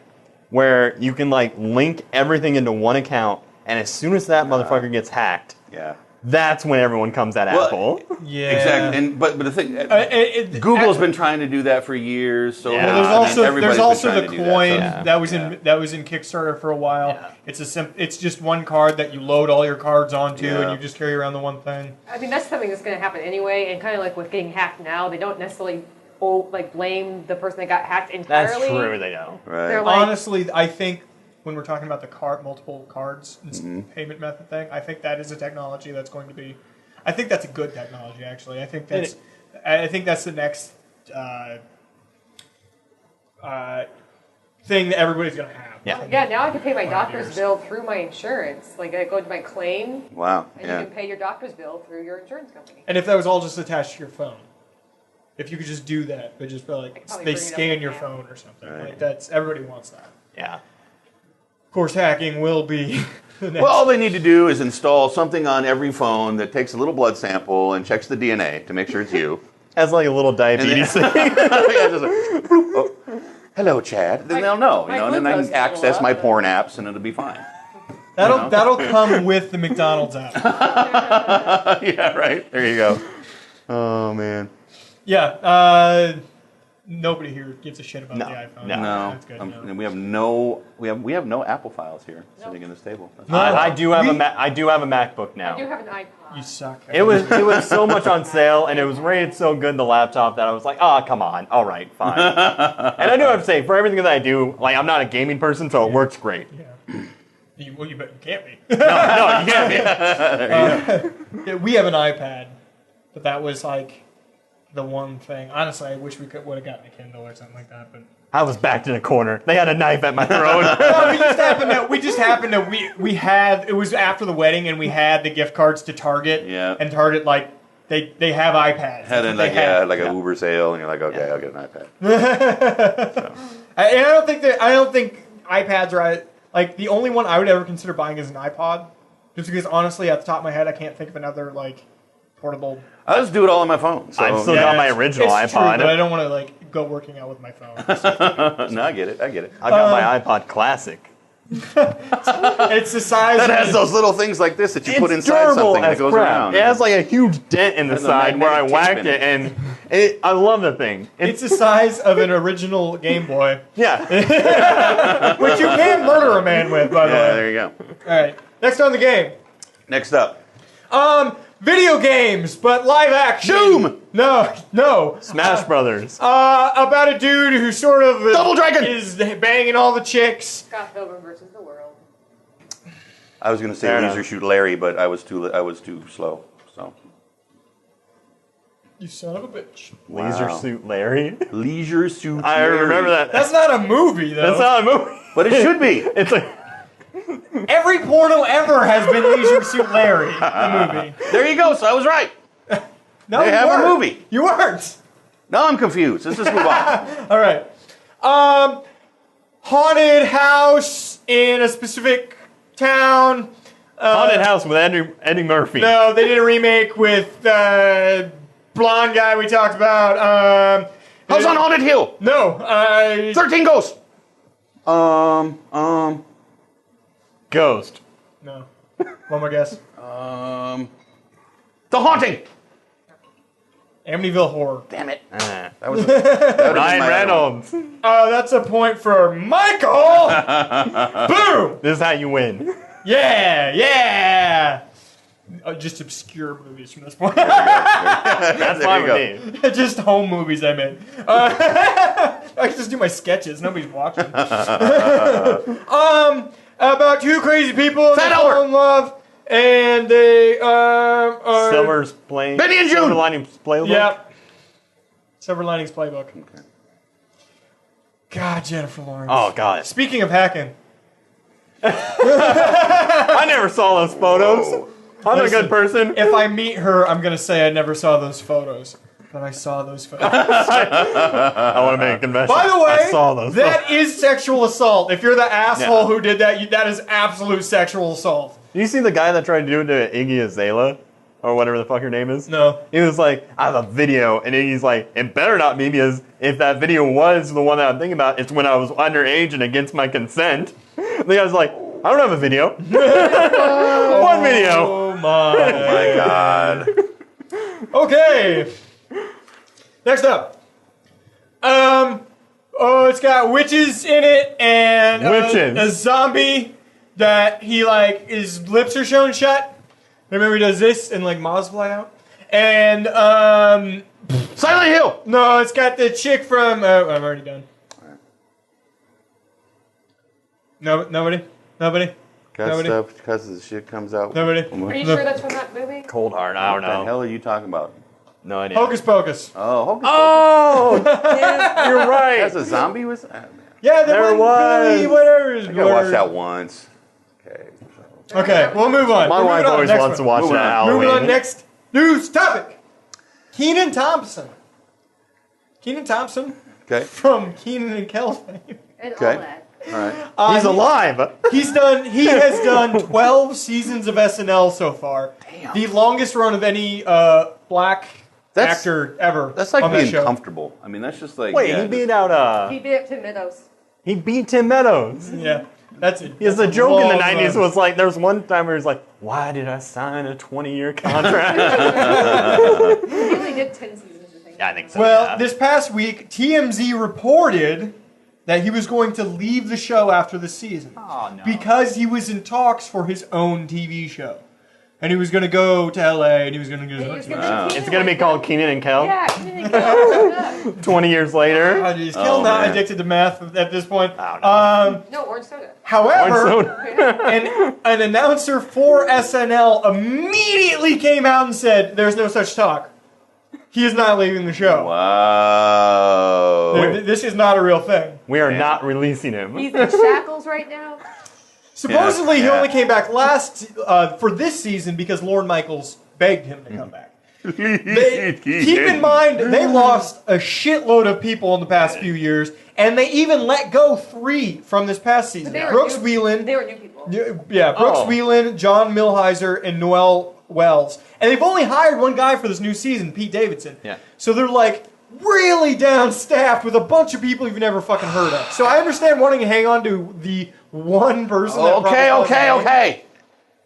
where you can like link everything into one account, and as soon as that motherfucker gets hacked, Yeah. that's when everyone comes at Well, Apple. Yeah. Exactly. And but the thing, Google's been trying to do that for years. So Yeah. Well, Well, there's everybody's also been the trying to do coin that, so- that was in Kickstarter for a while. Yeah. It's just one card that you load all your cards onto, Yeah. and you just carry around the one thing. I mean, that's something that's going to happen anyway, and kind of like with getting hacked now, they don't necessarily blame the person that got hacked That's entirely. true. They don't. Right. They're like, Honestly, I think when we're talking about the multiple cards and Mm-hmm. payment method thing, I think that is a technology that's going to be. I think that's a good technology, actually. I think that's the next thing that everybody's going to have. yeah, now I can pay my doctor's bill through my insurance. Like, I go to my claim, Wow. and Yeah. you can pay your doctor's bill through your insurance company. And if that was all just attached to your phone, if you could just do that, but just like probably they bring it up scan in your the app. phone or something, Right. like that's everybody wants that. Yeah. Of course, hacking will be the next. Well, all they need to do is install something on every phone that takes a little blood sample and checks the DNA to make sure it's you. As like a little diabetes thing. Yeah, just like, oh, hello, Chad. Then they'll know, my and then I glucose can is access low. my porn apps, and it'll be fine. that'll come with the McDonald's app. Yeah, right. There you go. Oh man. Yeah. Nobody here gives a shit about No, the iPhone. no. No, That's good. and we have no Apple files here sitting in this table. That's No. I do have I do have a MacBook now. I do have an iPod. You suck. It was so much on sale, and it was rated so good, the laptop, that I was like, oh, come on. All right, fine. And I do have to say, for everything that I do, like, I'm not a gaming person, so it works great. Yeah. Well, you bet you can't be. No, you can't be. Yeah, we have an iPad, but that was like the one thing. Honestly, I wish we would have gotten a Kindle or something like that. But I was backed in a corner. They had a knife at my throat. no, we just happened to we had, it was after the wedding, and we had the gift cards to Target. Yeah. And Target, like, they have iPads. Had in like a Uber sale, and you're like, okay, I'll get an iPad. And I don't think iPads are like the only one I would ever consider buying is an iPod, just because honestly, at the top of my head, I can't think of another like portable. I just do it all on my phone. So. I've still got my original it's true, iPod. but I don't want to like go working out with my phone. No, I get it. I got my iPod Classic. It's the size. That has those little things like this that you put inside something that goes around. It has like a huge dent in the There's a side where I magnetic whacked tip in it, and I love the thing. It's the size of an original Game Boy, Yeah. which you can murder a man with, by the Yeah, way. there you go. All right, next on the game. Next up, Video games, but live action. Doom! No. Smash Brothers. About a dude who sort of Double Dragon! is banging all the chicks. Scott Pilgrim versus the World. I was going to say Fair Leisure enough. Shoot Larry, but I was too slow. So You son of a bitch. Leisure Wow. Suit Larry. Leisure Suit I Larry. remember that. That's not a movie, though. That's not a movie. But it should be. It's like Every porno ever has been Leisure Suit Larry, the movie. There you go. So I was right. No, They you have a weren't. movie. You weren't. Now I'm confused. Let's just move on. All right. Haunted house in a specific town. Haunted House with Eddie Murphy. No, they did a remake with blonde guy we talked about. House on Haunted Hill. No. 13 Ghosts. Ghost. No. One more guess. The Haunting. Amityville Horror. Damn it. Ah. That was Ryan Ryan Reynolds. That's a point for Michael. Boom. This is how you win. Yeah. Just obscure movies from this point. That's There fine you with me. Just home movies I made. I can just do my sketches. Nobody's watching. About two crazy people Fat that fall Albert. in love, and they are Silver's Play. Benny and June. Silver Linings Playbook. Yep. Silver Linings Playbook. God, Jennifer Lawrence. Oh God. Speaking of hacking, I never saw those photos. Whoa. I'm Listen, a good person. if I meet her, I'm gonna say I never saw those photos, but I saw those photos. I want to make a confession. By the way, I saw those. that is sexual assault. If you're the asshole Yeah. who did that, that is absolute sexual assault. Do you see the guy that tried to do it to Iggy Azalea? Or whatever the fuck her name is? No. He was like, I have a video. And Iggy's like, it better not be, because if that video was the one that I'm thinking about, it's when I was underage and against my consent. The guy's like, I don't have a video. One video. Oh my. My God. Okay. Next up. It's got witches in it and Witches. a zombie that his lips are shown shut. Remember he does this and moths fly out. And Silent Hill. no, it's got the chick from. I'm already done. No, nobody. Because the shit comes out. Nobody. Are you sure that's from that movie? Cold Heart. I What don't the know. hell are you talking about? No idea. Hocus Pocus. Oh, Hocus Oh, yeah, you're right. That's a zombie was. Yeah, There was. was. Whatever. I think I watched that once. Okay. Okay, we'll move on. My We're wife moving on. always Next wants to one. watch Moving that on. Halloween. Moving on, next news topic. Kenan Thompson. Kenan Thompson Okay. from Kenan and Kel fame. And Okay. all that. All right. He's alive. He has done 12 seasons of SNL so far. Damn. The longest run of any black That's- actor ever. That's like on that being show. comfortable. I mean, that's just like. Wait, yeah, he beat out, He beat up Tim Meadows. he beat Tim Meadows. Yeah, that's it. Because That's the joke in the long 90s run. was like, there was one time where he was like, why did I sign a 20-year contract? He only did 10 seasons, I think. Yeah, I think so. Well, yeah. this past week, TMZ reported that he was going to leave the show after the season Oh, no. because he was in talks for his own TV show. And he was going to go to LA, and he was going to go He was to... gonna be It's going to be called Kenan and Kel. Yeah, Kenan and Kel. 20 years later. God, is Kel not man. addicted to meth at this point? Oh, No, orange soda. However, Orange soda. an announcer for SNL immediately came out and said, "There's no such talk. He is not leaving the show. Wow. This is not a real thing." We are not releasing him. He's in shackles right now. Supposedly, he Yeah. only came back for this season because Lorne Michaels begged him to come back. Keep in mind, they lost a shitload of people in the past few years, and they even let go 3 from this past season. They were Brooks new- Wheelan, They were new people. Brooks Oh. Wheelan, John Milheiser, and Noel Wells. And they've only hired one guy for this new season, Pete Davidson. Yeah. So they're like really down-staffed with a bunch of people you've never fucking heard of. So I understand wanting to hang on to the one person that Okay.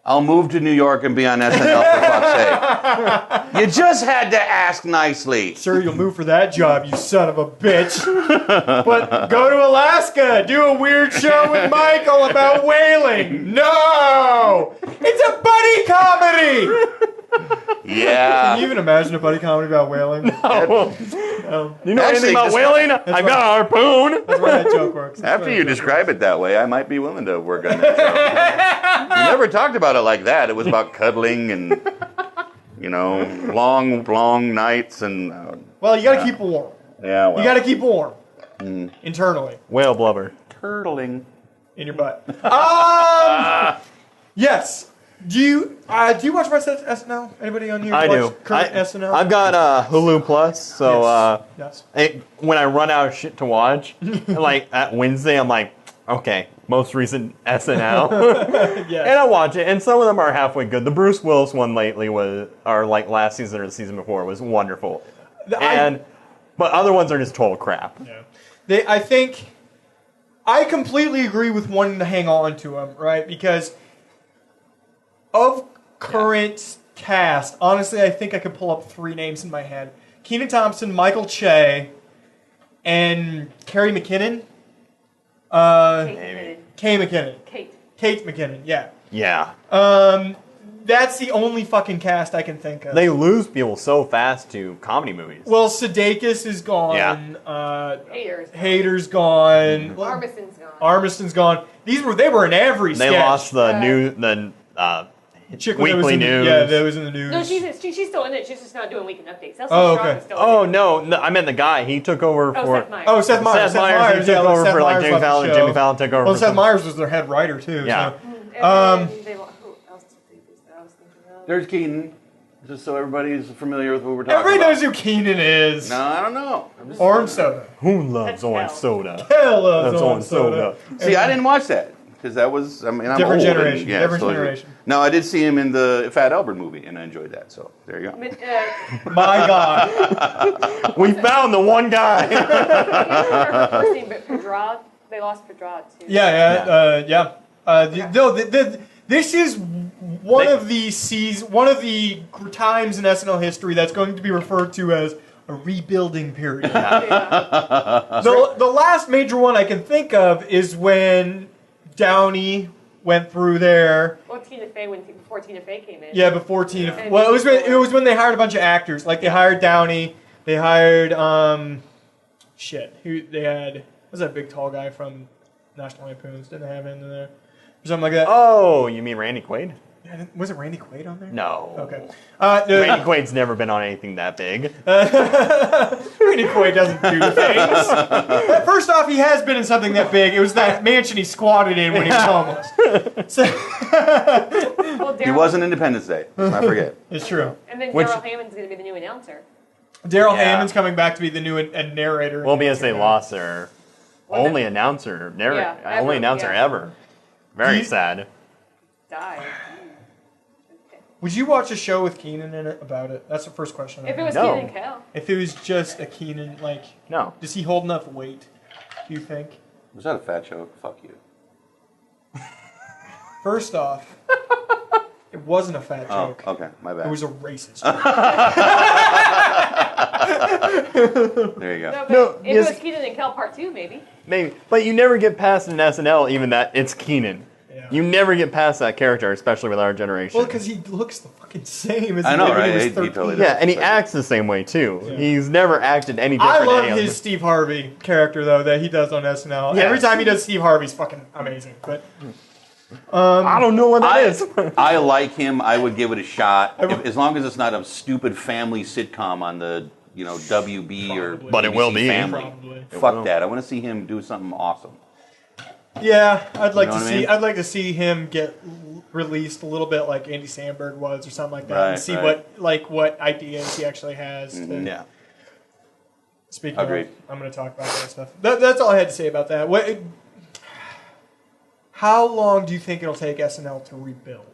I'll move to New York and be on SNL for fuck's sake. You just had to ask nicely. Sure, you'll move for that job, you son of a bitch. But go to Alaska, do a weird show with Michael about whaling. No! It's a buddy comedy! Can you Yeah. even imagine a buddy comedy about whaling? You know Actually, anything about just- whaling? I've got a harpoon. That's why that joke works. After you describe it that way, I might be willing to work on that show. You never talked about it like that. It was about cuddling and, long, long nights and... Well, you gotta keep warm. yeah, well. You gotta keep warm. Internally. Whale blubber. turtling. In your butt. Yes. Do you watch much SNL? Anybody on here I watch do. current SNL? I've got Hulu Plus, so Yes. when I run out of shit to watch, like at Wednesday, I'm like, okay, most recent SNL, Yes. and I watch it, and some of them are halfway good. The Bruce Willis one lately like last season or the season before was wonderful, but other ones are just total crap. Yeah. I think I completely agree with wanting to hang on to them, right? Because of current cast, honestly, I think I could pull up 3 names in my head: Kenan Thompson, Michael Che, and Carrie McKinnon. Kay McKinnon. Kate McKinnon. Yeah. Yeah, That's the only fucking cast I can think of. they lose people so fast to comedy movies. Well, Sudeikis is gone. Yeah. Hader's gone. Armiston's gone. Armiston's gone. They were in every They sketch. lost the Chick that was weekly in the- news. Yeah, that was in the news. No, she's still in it. She's just not doing weekend updates. That's Oh, Strong okay. is still Oh in it. no, I meant the guy. He took over for. Seth Meyers. Oh, Seth Meyers. Seth Meyers, he took over for like Jimmy Fallon. Jimmy Fallon took over. Well, for Seth some- Meyers was their head writer too. Yeah. So. And then who else did they lose that I was thinking of? There's Keaton, just so everybody's familiar with what we're talking Everybody about. knows who Keenan is. No, I don't know. I'm just- Orange soda. Who loves That's orange hell. soda? Hell loves That's orange soda. See, I didn't watch that because that was. I mean, I'm Different old generation, And, yeah, different so- generation. No, I did see him in the Fat Albert movie, and I enjoyed that. So there you go. But, My God. We found the one guy. I can't remember her first name, but Pedrad. They lost Pedrad too. Yeah. This is one of the times in SNL history that's going to be referred to as a rebuilding period. Yeah. The last major one I can think of is when Downey went through there. Well, Tina Fey before Tina Fey came in. Yeah, before Tina. Yeah. Well, it was when they hired a bunch of actors. Like they hired Downey. They hired who they had? Was that big tall guy from National Lampoons? Didn't they have him in there? Or something like that. Oh, you mean Randy Quaid? Was it Randy Quaid on there? No. Okay. Randy Quaid's never been on anything that big. Randy Quaid doesn't do things. First off, he has been in something that big. It was that mansion he squatted in when he was homeless. So, Well, He was on Independence Day. Let's not forget. it's true. And then Which- Daryl Hammond's going to be the new announcer. Daryl Yeah. Hammond's coming back to be the new narrator. Well, because they lost their Well, only announcer, Yeah, ever, only announcer yeah. ever. Very He- sad. Died. Would you watch a show with Kenan in it about it? That's the first question. I If it have. was No. Kenan and Kel. If it was just a Kenan, like, No. does he hold enough weight? Do you think? Was that a fat joke? Fuck you. First off, it wasn't a fat Oh, joke. okay. My bad. It was a racist joke. There you go. No, but No, if yes. it was Kenan and Kel Part 2, maybe. Maybe, but you never get past an SNL even that it's Keenan. Yeah. You never get past that character, especially with our generation. Well, because he looks the fucking same as he I know, did when right? he was He 13. totally does. yeah, and he acts the same way too. Yeah. He's never acted any different. I love than any his other- Steve Harvey character though that he does on SNL. Yes. Every time he does Steve Harvey's fucking amazing. But I don't know what that is. I like him. I would give it a shot, as long as it's not a stupid family sitcom on the WB or Probably. But it will BBC be. Family. Probably. Fuck will. that. I want to see him do something awesome. yeah, I'd like know to what I see. mean? I'd like to see him get released a little bit like Andy Samberg was or something like that, and Right, see right. what ideas he actually has. to- Yeah. Speaking Agreed. of, I'm going to talk about that stuff. That's all I had to say about that. How long do you think it'll take SNL to rebuild?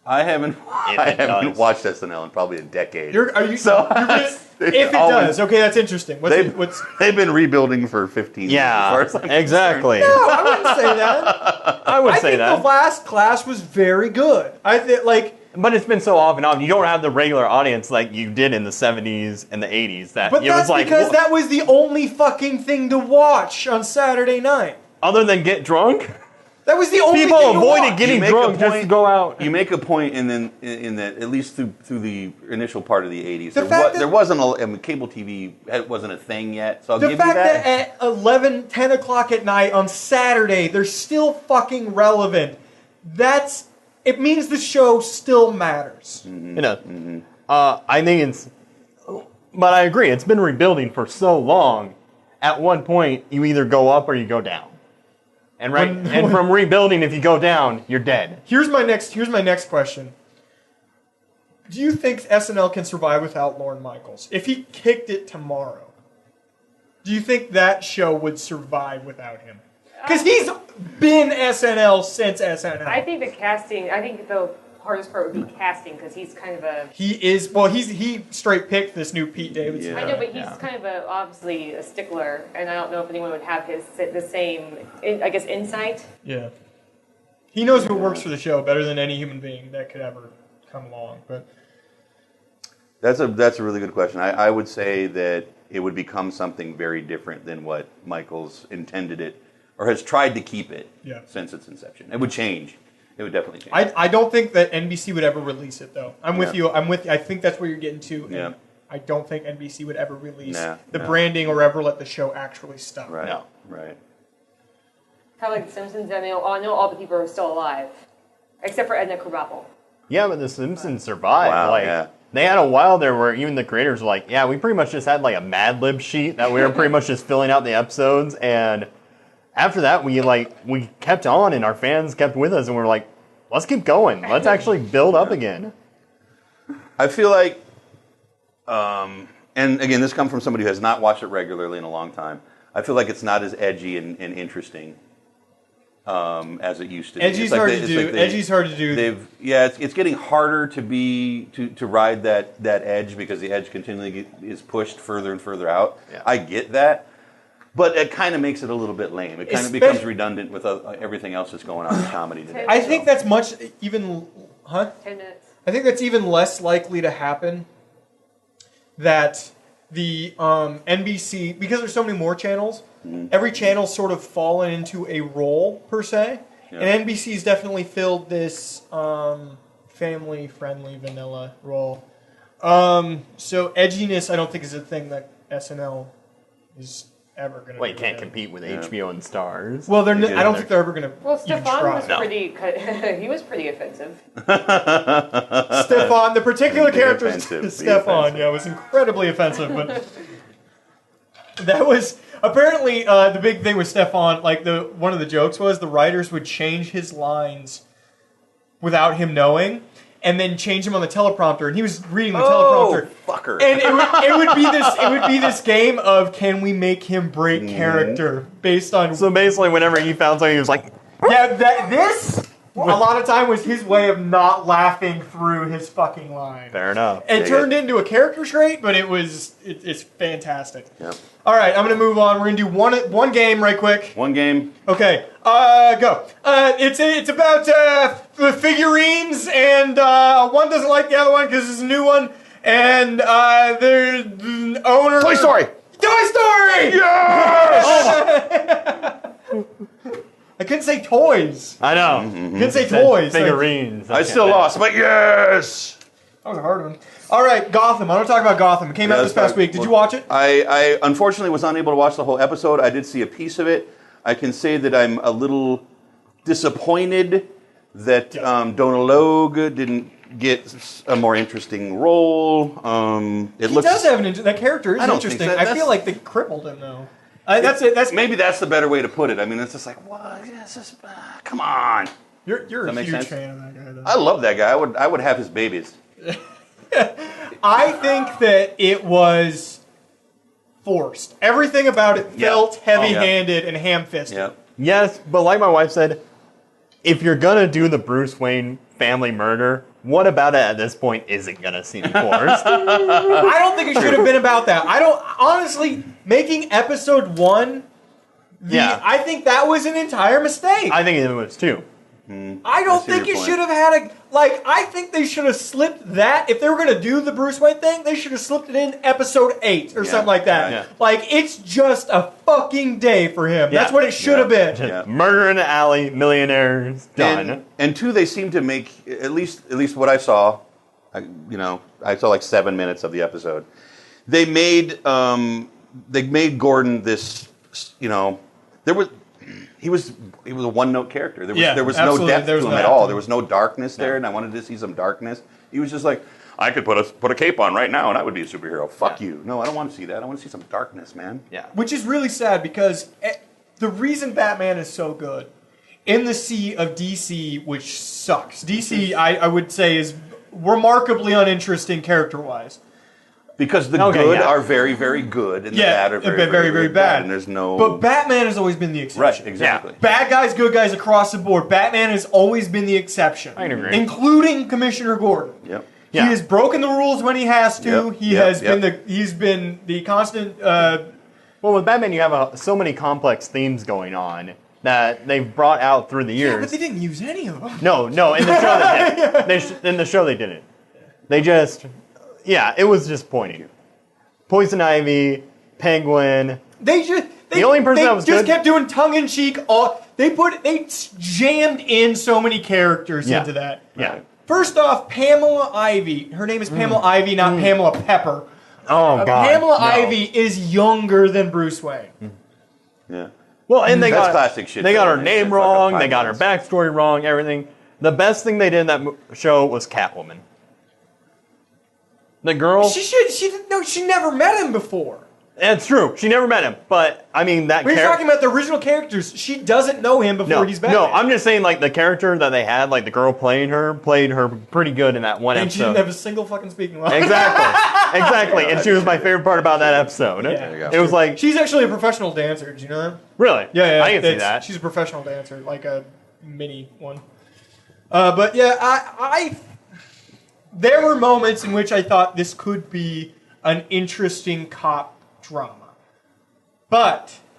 I haven't it does. watched SNL in probably a decade. Are you? So- you're gonna, if it always- does, okay, that's interesting. What's? They've been rebuilding for 15 years. as far Yeah, as I'm exactly. No, I wouldn't say that. I would I say think that. the last class was very good. I think But it's been so off and on. You don't have the regular audience like you did in the 70s and the 80s. That but it that's was like, because wha- that was the only fucking thing to watch on Saturday night. other than get drunk, That was the only people thing to avoided watch. getting You make a drunk just to point- go out. You make a point, and then in that at least through the initial part of the 80s, The fact that- there wasn't cable TV wasn't a thing yet. So I'll The give fact you that at 11, 10 o'clock at night on Saturday, they're still fucking relevant. It means the show still matters. I think it's. But I agree. It's been rebuilding for so long. At one point, you either go up or you go down. And from rebuilding, if you go down, you're dead. Here's my next question. Do you think SNL can survive without Lorne Michaels? If he kicked it tomorrow, do you think that show would survive without him? Because he's been SNL since SNL. I think the hardest part would be casting because he's kind of a. He straight picked this new Pete Davidson. Yeah. I know, but he's kind of obviously a stickler, and I don't know if anyone would have the same, I guess, insight. Yeah. He knows what works for the show better than any human being that could ever come along. But That's a really good question. I would say that it would become something very different than what Michaels intended it, or has tried to keep it since its inception. It would change. It would definitely change. I don't think that NBC would ever release it, though. I'm with you. I think that's where you're getting to. And Yeah. I don't think NBC would ever release the No. branding or ever let the show actually stop. Right. No. Right. Kind of like The Simpsons, I know all the people are still alive, except for Edna Krabappel. Yeah, but The Simpsons survived. Wow, like, yeah. They had a while there where even the creators were like, yeah, we pretty much just had like a Mad Lib sheet that we were pretty much just filling out the episodes. And after that, we kept on and our fans kept with us and we're like, let's keep going. Let's actually build up again. I feel like, and again, this comes from somebody who has not watched it regularly in a long time. I feel like it's not as edgy and interesting as it used to be. Edgy's hard to do. Edgy's hard to do. It's getting harder to ride that edge because the edge continually is pushed further and further out. Yeah. I get that, but it kind of makes it a little bit lame. It kind of becomes redundant with everything else that's going on in comedy today. I think that's much even. 10 minutes. I think that's even less likely to happen. That the NBC, because there's so many more channels, every channel's sort of fallen into a role per se, and NBC's definitely filled this family-friendly vanilla role. So edginess, I don't think is a thing that SNL is ever going to. Well, you can't compete with HBO and Stars. Well, I don't think they're ever going to. Well, Stefan was No. he was pretty offensive. Stefan, the particular Be character, offensive, be Stefan, offensive. was incredibly offensive, but that was apparently the big thing with Stefan. Like one of the jokes was the writers would change his lines without him knowing, and then change him on the teleprompter, and he was reading the teleprompter. Fucker. And it would be this game of can we make him break character based on So basically, whenever he found something, he was like, this a lot of time was his way of not laughing through his fucking line. fair enough. It turned into a character trait, but it's fantastic. Yep. All right, I'm gonna move on. We're gonna do one game right quick. One game. Okay, go. It's about the figurines, and one doesn't like the other one because it's a new one, and the owner. Toy Story. Toy Story. Yes! I couldn't say toys. I know. I couldn't say toys. Figurines. I still lost, but yes! That was a hard one. All right, Gotham. I want to talk about Gotham. It came out this past week. Did you watch it? I unfortunately was unable to watch the whole episode. I did see a piece of it. I can say that I'm a little disappointed that Donald Logue didn't get a more interesting role. He does have that character is interesting. I feel like they crippled him though. Maybe that's the better way to put it. I mean, it's just like, what? Come on. You're a huge fan of that guy, though. I love that guy. I would have his babies. I think that it was forced. Everything about it felt heavy-handed and ham-fisted. Yeah. Yes, but like my wife said, if you're gonna do the Bruce Wayne family murder, what about it at this point isn't gonna seem forced? I don't think it should have been about that. Honestly, making episode 1, I think that was an entire mistake. I think it was too. I don't think you should have had I think they should have slipped that. If they were going to do the Bruce Wayne thing, they should have slipped it in episode 8 or something like that. Yeah. Like, it's just a fucking day for him. That's what it should have been. Just murder in the alley, millionaires, done. And two, they seem to make, at least what I saw, I saw like 7 minutes of the episode. They made Gordon this, he was a one-note character. There was no depth to him at all. There was no darkness there, and I wanted to see some darkness. He was just like, I could put a cape on right now, and I would be a superhero. Fuck you. No, I don't want to see that. I want to see some darkness, man. Yeah. Which is really sad because the reason Batman is so good in the sea of DC, which sucks. DC, I would say, is remarkably uninteresting character-wise. Because the good are very, very good, and the bad are very, very, very bad. And there's no. But Batman has always been the exception. Right, exactly. Yeah. Bad guys, good guys across the board. Batman has always been the exception. I agree. Including Commissioner Gordon. Yep. He has broken the rules when he has to. Yep. He's been the constant. Well, with Batman, you have so many complex themes going on that they've brought out through the years. Yeah, but they didn't use any of them. No. In the show they didn't. In the show they didn't. They just. Yeah, it was disappointing. Poison Ivy, Penguin. The only person that was just kept doing tongue-in-cheek. They jammed in so many characters into that. Yeah. First off, Pamela Ivy. Her name is Pamela Ivy, not Pamela Pepper. Oh, God. Pamela Ivy is younger than Bruce Wayne. Yeah. Well, and that's classic shit. They got her name wrong. They got her backstory wrong. Everything. The best thing they did in that show was Catwoman. The girl. She never met him before. That's true. She never met him, but I mean that. We're talking about the original characters. She doesn't know him before he's Batman. No, I'm just saying like the character that they had, like the girl played her pretty good in that one episode. And she didn't have a single fucking speaking line. Exactly. And she was my favorite part about that episode. Yeah. There you go. It was like she's actually a professional dancer. Did you know that? Really? Yeah. I can see that. She's a professional dancer, like a mini one. But yeah, I there were moments in which I thought this could be an interesting cop drama.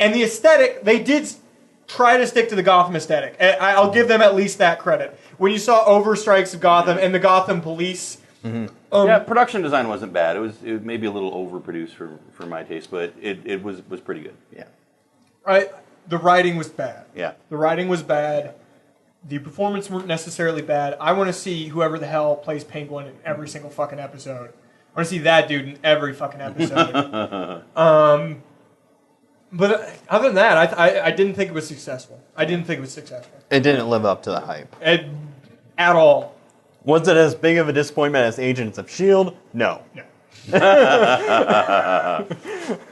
And the aesthetic, they did try to stick to the Gotham aesthetic. I'll give them at least that credit. When you saw Overstrikes of Gotham and the Gotham police... production design wasn't bad. It was maybe a little overproduced for my taste, but it was pretty good. Yeah. The writing was bad. Yeah. The writing was bad. The performance weren't necessarily bad. I want to see whoever the hell plays Penguin in every single fucking episode. I want to see that dude in every fucking episode. But other than that, I didn't think it was successful. It didn't live up to the hype. At all. Was it as big of a disappointment as Agents of S.H.I.E.L.D.? No.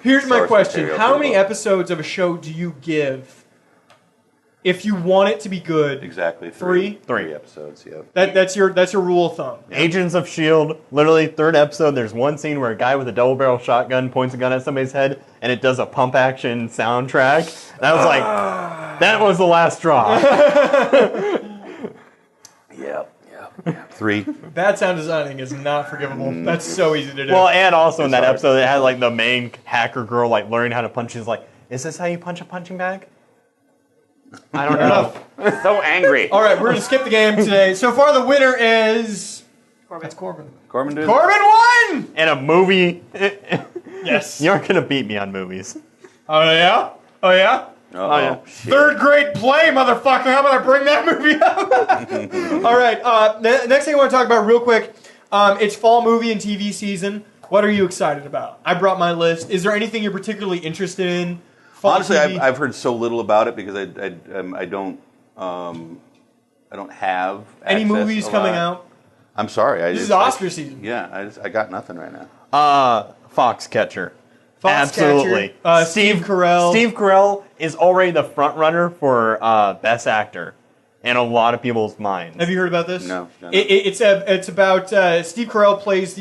Here's my question. How many episodes of a show do you give if you want it to be good? Exactly. 3? 3 episodes, yeah. That's your rule of thumb. Agents of S.H.I.E.L.D., literally third episode, there's one scene where a guy with a double barrel shotgun points a gun at somebody's head and it does a pump action soundtrack. And I was like, that was the last straw. Yeah. 3. Bad sound designing is not forgivable. That's so easy to do. Well, and also in that episode, it had like the main hacker girl like learning how to punch. She's like, is this how you punch a punching bag? I don't know. So angry. All right, we're going to skip the game today. So far, the winner is... Corbin. That's Corbin. Corbin did. Corbin won! In a movie. Yes. You aren't going to beat me on movies. Oh, yeah? Oh, yeah. shit. Third grade play, motherfucker. How about I bring that movie up? All right. Next thing I want to talk about real quick. It's fall movie and TV season. What are you excited about? I brought my list. Is there anything you're particularly interested in? Fall Honestly, TV? I've heard so little about it because I don't have Any access movies a coming lot. out? I'm sorry. This is Oscar season. Yeah, I got nothing right now. Foxcatcher. Foxcatcher, Absolutely. Steve Carell. Steve Carell is already the front runner for Best Actor in a lot of people's minds. Have you heard about this? No. It's about Steve Carell plays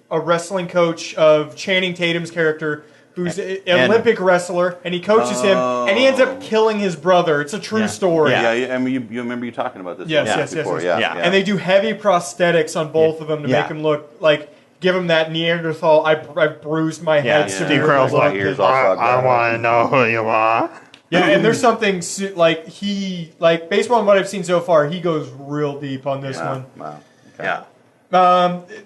a wrestling coach of Channing Tatum's character, who's an Olympic wrestler, and he coaches him, and he ends up killing his brother. It's a true story. Yeah, I mean, you remember you talking about this Yes. before. Yeah. And they do heavy prosthetics on both of them to make him look like, give him that Neanderthal, I bruised my head. Steve severely Carell's look. like, ears all fucked I up. want to know who you are. Yeah, and there's something, based on what I've seen so far, he goes real deep on this one. Wow. Okay. Yeah.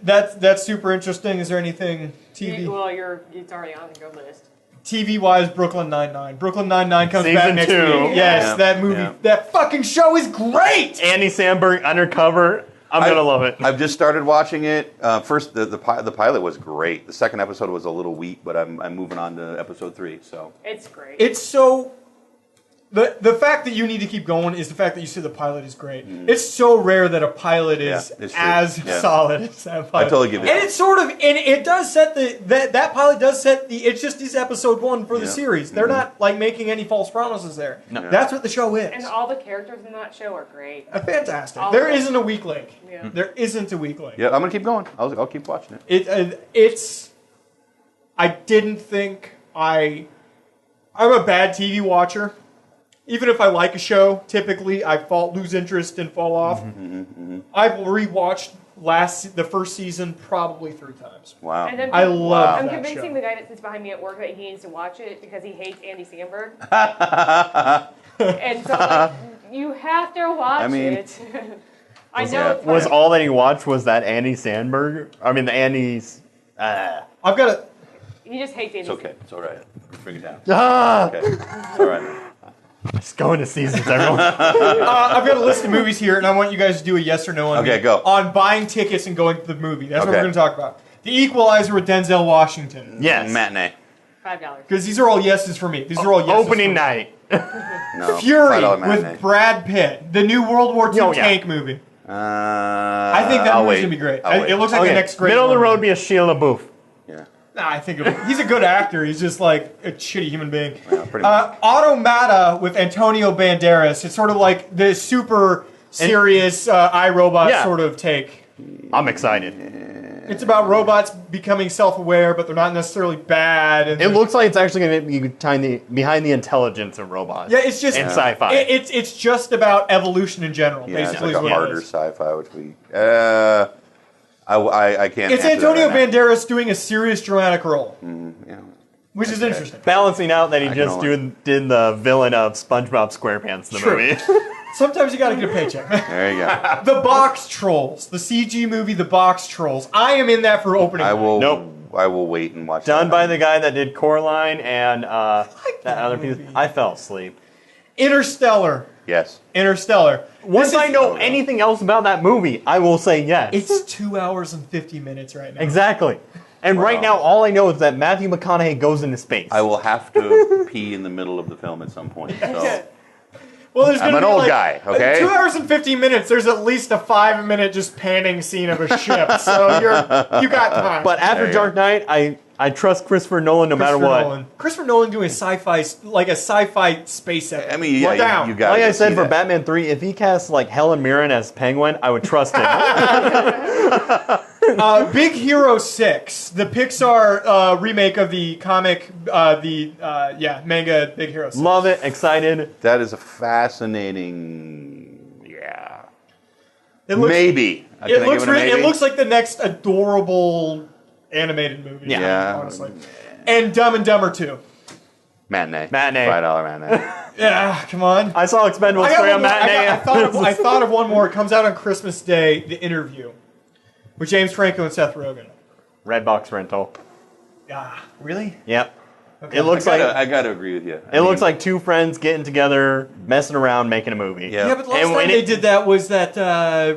That's super interesting. Is there anything TV? Well, it's already on the go list. TV-wise, Brooklyn Nine-Nine. Brooklyn Nine-Nine comes back Season next 2. week. Yes, Yeah. that movie. Yeah. That fucking show is great! Andy Samberg undercover. I'm gonna love it. I've just started watching it. First, the pilot was great. The second episode was a little weak, but I'm moving on to episode 3. So It's great. It's so... The fact that you need to keep going is the fact that you said the pilot is great. It's so rare that a pilot is it's true. as Yeah. solid as that pilot. I totally give it And that. it's sort of... And it does set that pilot does set the... It's just is episode 1 for the Yeah. series. They're not, making any false promises there. No. That's what the show is. and all the characters in that show are great. Fantastic. All There of them. isn't a weak link. Yeah. There isn't a weak link. yeah, I'm gonna keep going. I'll keep watching it. It's. I didn't think I'm a bad TV watcher. Even if I like a show, typically I lose interest and fall off. I've rewatched the first season probably 3 times. Wow. And then I love I'm that convincing show. the guy that sits behind me at work that he needs to watch it because he hates Andy Samberg. And so you have to watch it. I know it's Was fun. all that he watched was that Andy Samberg? I mean, the Andy's. I've got a. He just hates Andy. It's okay. It's all right. Bring it down. Ah! Okay. It's all right. Just going to seasons, everyone. I've got a list of movies here, and I want you guys to do a yes or no on Okay, me. go. On buying tickets and going to the movie. That's what Okay. we're going to talk about. The Equalizer with Denzel Washington. Yes. Matinee. $5. Because these are all yeses for me. These are all yeses. Opening for me. night. No. Fury $5 matinee. with Brad Pitt. The new World War II Oh, yeah. tank movie. I I think that I'll movie's wait. going to be great. I'll wait. It looks like Okay. the next great Middle of the one. road be a Sheila LaBeouf. Yeah. Nah, I think he's a good actor. He's just like a shitty human being. Yeah, pretty much. Automata with Antonio Banderas. It's sort of like the super serious iRobot Yeah. sort of take. I'm excited. It's about robots becoming self-aware, but they're not necessarily bad. And It looks like it's actually going to be behind the intelligence of robots. yeah, it's just in sci-fi. It's just about evolution in general. Yeah, it's basically, like is a what it harder is. sci-fi, which we. I can't. It's answer that Antonio right now. Banderas doing a serious dramatic role, Yeah. which is interesting. Balancing out that he I can just only- did the villain of SpongeBob SquarePants, the True. movie. Sometimes you got to get a paycheck. There you go. The Box Trolls, the CG movie, The Box Trolls. I am in that for opening. I will. Nope. I will wait and watch. Done that. by the guy that did Coraline and that that other piece. movie. I fell asleep. Interstellar. Yes. Interstellar. Once This I is- know anything else about that movie, I will say yes. It's 2 hours and 50 minutes right now. Exactly. And right now, all I know is that Matthew McConaughey goes into space. I will have to pee in the middle of the film at some point. So. Well, there's I'm gonna an be old like, guy, okay? 2 hours and 50 minutes. There's at least a 5-minute just panning scene of a ship. So you got time. But after There you Dark Knight, I trust Christopher Nolan no matter Christopher what. Nolan. Christopher Nolan doing a sci-fi space epic. I mean, yeah, down. you got. Like I said for Batman 3, if he casts like Helen Mirren as Penguin, I would trust him. Big Hero 6, the Pixar remake of the comic, manga Big Hero 6. Love it, excited. That is a fascinating. Yeah. It looks, Maybe. Can I give it a maybe? It looks like the next adorable animated movie. Yeah. Honestly. And Dumb and Dumber 2. Matinee. Matinee. $5 matinee. Yeah, come on. I saw Expendables I got 3 one on more. matinee. I thought of one more. It comes out on Christmas Day, The Interview, with James Franco and Seth Rogen. Redbox rental. Ah, really? Yep. It looks I gotta agree with you. It looks like two friends getting together, messing around, making a movie. Yeah. Yeah, but the last time they did that was that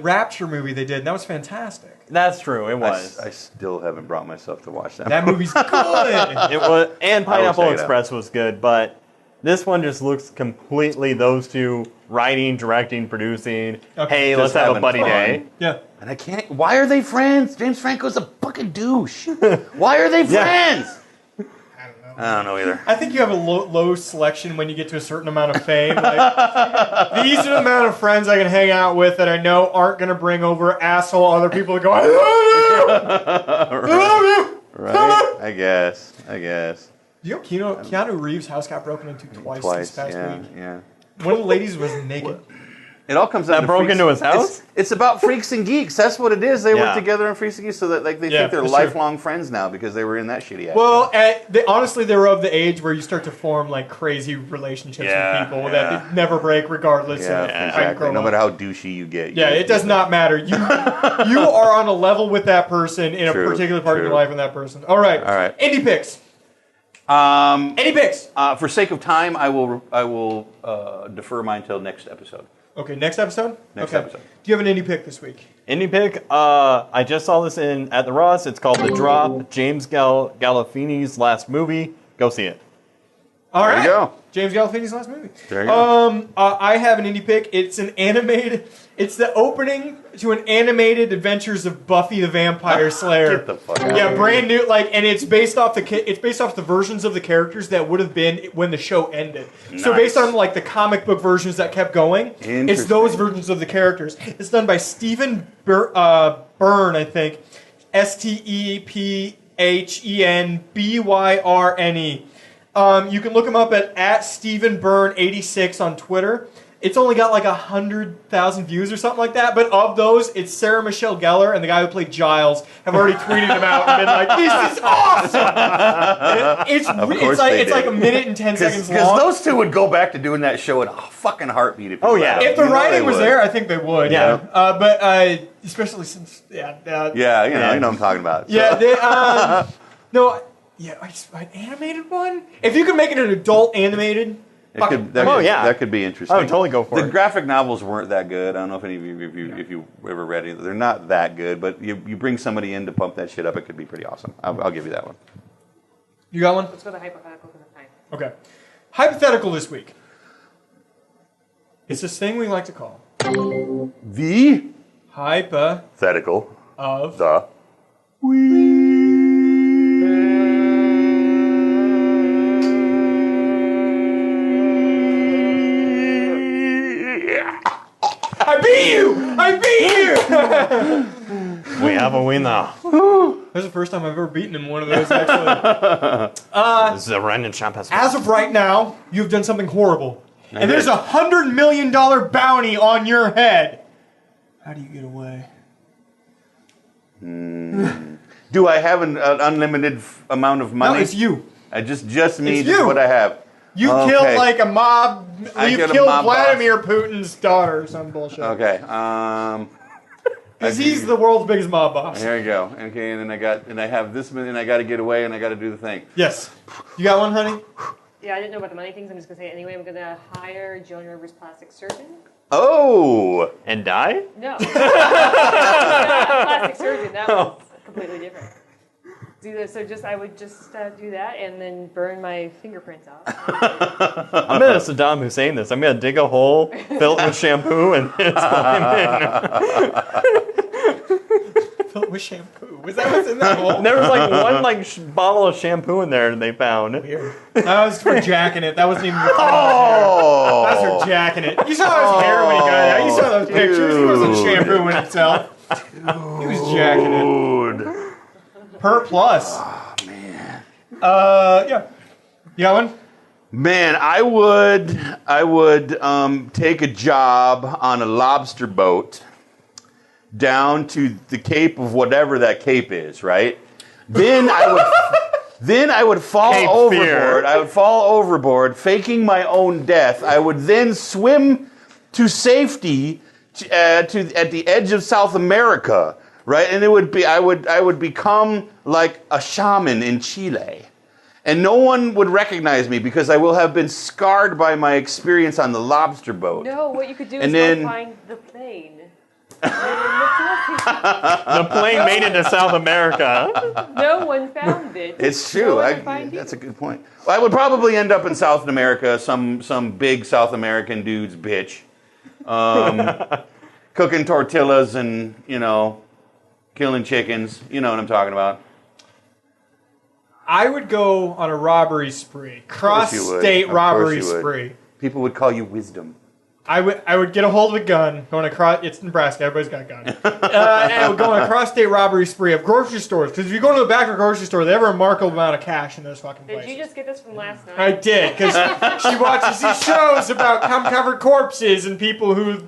Rapture movie they did, and that was fantastic. That's true. It was. I still haven't brought myself to watch that. That movie's good. It was, and Pineapple check it out. Express was good, but this one just looks completely those two writing, directing, producing. Okay. Hey, Just let's have a having buddy fun. day. Yeah. And I can't. Why are they friends? James Franco's a fucking douche. Why are they friends? I don't know either. I think you have a low selection when you get to a certain amount of fame. Like, these are the amount of friends I can hang out with that I know aren't going to bring over asshole other people that go, I love you! I love you! Right? I guess. You know, Keanu Reeves' house got broken into twice this past week. Yeah. One of the ladies was naked. It all comes down to broke freaks. into his house? It's about freaks and geeks. That's what it is. They work together in Freaks and Geeks, so that they think they're for sure. lifelong friends now because they were in that shitty act. Well, honestly, they were of the age where you start to form like crazy relationships with people that they never break, regardless of how you exactly. grow No up. matter how douchey you get. Yeah, it does not matter. You are on a level with that person in a particular part of your life with that person. All right. Indie picks. Indie picks. For sake of time, I will defer mine until next episode. Okay, next episode? Next episode. Do you have an indie pick this week? Indie pick. I just saw this at the Ross. It's called The Drop. James Gandolfini's last movie. Go see it. All right. There you go. James Gandolfini's last movie. There you go. I have an indie pick. It's an animated. It's the opening to an animated Adventures of Buffy the Vampire Slayer. Get the fuck out. Yeah, brand new. And it's based off the versions of the characters that would have been when the show ended. So based on like the comic book versions that kept going, it's those versions of the characters. It's done by Stephen Byrne, I think. StephenByrne. You can look him up at Stephen Byrne 86 on Twitter. It's only got like 100,000 views or something like that. But of those, it's Sarah Michelle Gellar and the guy who played Giles have already tweeted him out and been like, "This is awesome!" It's like a minute and 10 seconds long. Because those two would go back to doing that show in a fucking heartbeat. Oh yeah, if the writing was there, I think they would. Yeah. But especially since you know what I'm talking about. Yeah, no. Yeah, an animated one? If you could make it an adult animated... That could be interesting. I would totally go for it. The graphic novels weren't that good. I don't know if any of you, if you ever read it. They're not that good, but you bring somebody in to pump that shit up, it could be pretty awesome. I'll give you that one. You got one? Let's go to hypothetical because of time. Okay. Hypothetical this week. It's this thing we like to call... The... Hypothetical of... The... I beat you! We have a winner. That's the first time I've ever beaten him one of those, actually. This is a random champagne. As of right now, you've done something horrible. And there's $100 million bounty on your head. How do you get away? Do I have an unlimited amount of money? No, it's you. I just me, It's just you. what I have. You killed like a mob. You killed mob Vladimir Putin's daughter or some bullshit. Okay. Because he's the world's biggest mob boss. There you go. Okay, and then I have this, and I got to get away, and I got to do the thing. Yes. You got one, honey? Yeah, I didn't know about the money things. I'm just going to say it anyway. I'm going to hire Joan Rivers' plastic surgeon. Oh! And die? No. Not plastic surgeon. That was completely different. I would just do that and then burn my fingerprints off. I'm gonna Saddam Hussein this. I'm gonna dig a hole, fill it with shampoo, and it's going in. Fill it with shampoo. Was that what's in that hole? There was like one bottle of shampoo in there they found. Weird. That was for jacking it. That wasn't even. Oh! That was for jacking it. You saw his hair when he got it out. You saw those pictures. He wasn't shampooing himself. He was jacking it. Per plus. Oh, man. Yeah. You got one? Man, I would take a job on a lobster boat down to the Cape of whatever that Cape is, right? Then I would fall Cape overboard. Fear. I would fall overboard, faking my own death. I would then swim to safety at the edge of South America. Right, and it would be I would become like a shaman in Chile, and no one would recognize me because I will have been scarred by my experience on the lobster boat. No, what you could do And is then- go find the plane. And look for it. The plane made it to South America. No one found it. It's No true. one would find That's a you. good point. Well, I would probably end up in South America, some big South American dude's bitch, cooking tortillas and killing chickens. You know what I'm talking about. I would go on a robbery spree, course you would. cross-state Of course robbery you would. spree. People would call you wisdom. I would get a hold of a gun, going across. It's Nebraska, everybody's got a gun. And I would go on a cross-state robbery spree of grocery stores. Because if you go to the back of a grocery store, they have a remarkable amount of cash in those fucking places. Did you just get this from last night? I did, because she watches these shows about covered corpses and people who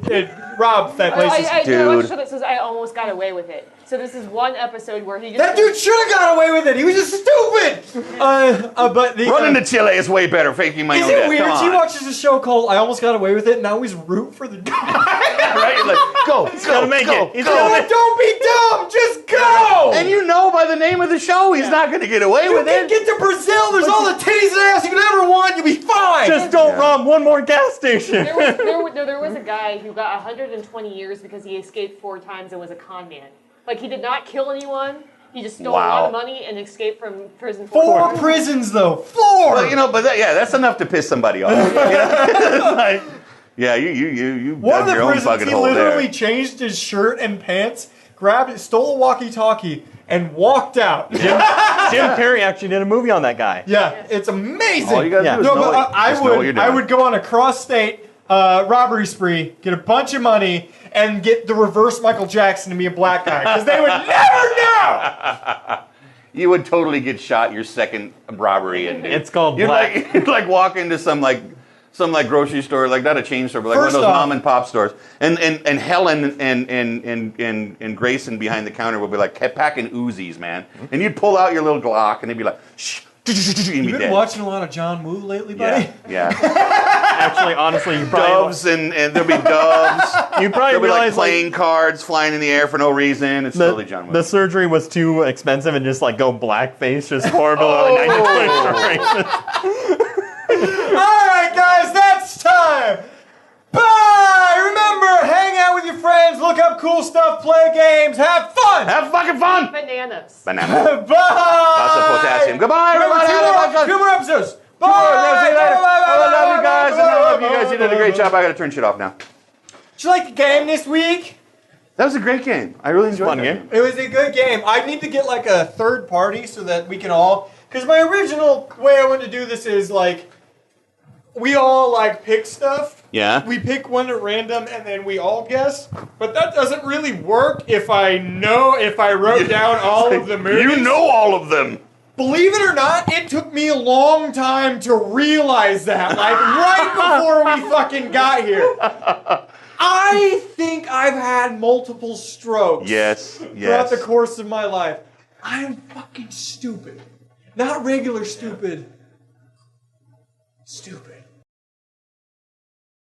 rob that places. I Dude. watched a show that says I almost got away with it. So this is one episode where he just That dude should have got away with it. He was just stupid. But the, Running to Chile is way better. Faking my is own it death. weird? Come She on. watches a show called "I Almost Got Away with It," and now he's root for the guy. Right? You're like, go, gonna make it. He's gonna make it. Don't be dumb. Just go. And you know by the name of the show, he's not going to get away You with can it. get to Brazil. There's all the titties and ass you could ever want. You'll be fine. Just don't rob one more gas station. there was a guy who got 120 years because he escaped 4 times and was a con man. Like, he did not kill anyone. He just stole a lot of money and escaped from prison 4 times. prisons though. 4. Well, but that's enough to piss somebody off. It's like, yeah, you One of dug the your own prisons, fucking he hole literally there. changed his shirt and pants, grabbed it, stole a walkie-talkie, and walked out. Jim Carrey actually did a movie on that guy. Yeah, it's amazing. All you gotta Yeah. do is No, know, but just know what you're doing. I would go on a cross-state robbery spree, get a bunch of money, and get the reverse Michael Jackson to be a black guy, because they would never know. You would totally get shot your second robbery, and It's called you'd Black. like walk into some grocery store, like not a chain store, but like First one of those off- mom and pop stores, and Helen and Grayson behind the counter would be like packing Uzis, man, and you'd pull out your little Glock, and they'd be like, shh. You'd be You've been dead. watching a lot of John Woo lately, buddy? Yeah. Actually, honestly, you probably Doves and there'll be doves. you probably There'll be like realize playing cards flying in the air for no reason. It's totally John Woo. the surgery was too expensive and just like go blackface, just horrible. Like, All right, guys, that's time. Bye! Remember, hang out with your friends, look up cool stuff, play games, have fun! Have fucking fun. Bananas. Banana. Bye! Lots of potassium. Goodbye, Remember, everybody. 2 more episodes. Bye! See you later. I love you guys. I love you guys. You did a great Bye. job. I gotta turn shit off now. Did you like the game this week? That was a great game. I really enjoyed fun that game. It was a good game. I need to get like a third party so that we can all... Because my original way I wanted to do this is like... We all like pick stuff. Yeah. We pick one at random and then we all guess. But that doesn't really work if I wrote down all of the movies. You know all of them. Believe it or not, it took me a long time to realize that. Like right before we fucking got here. I think I've had multiple strokes. Yes. Throughout the course of my life. I am fucking stupid. Not regular stupid. Stupid.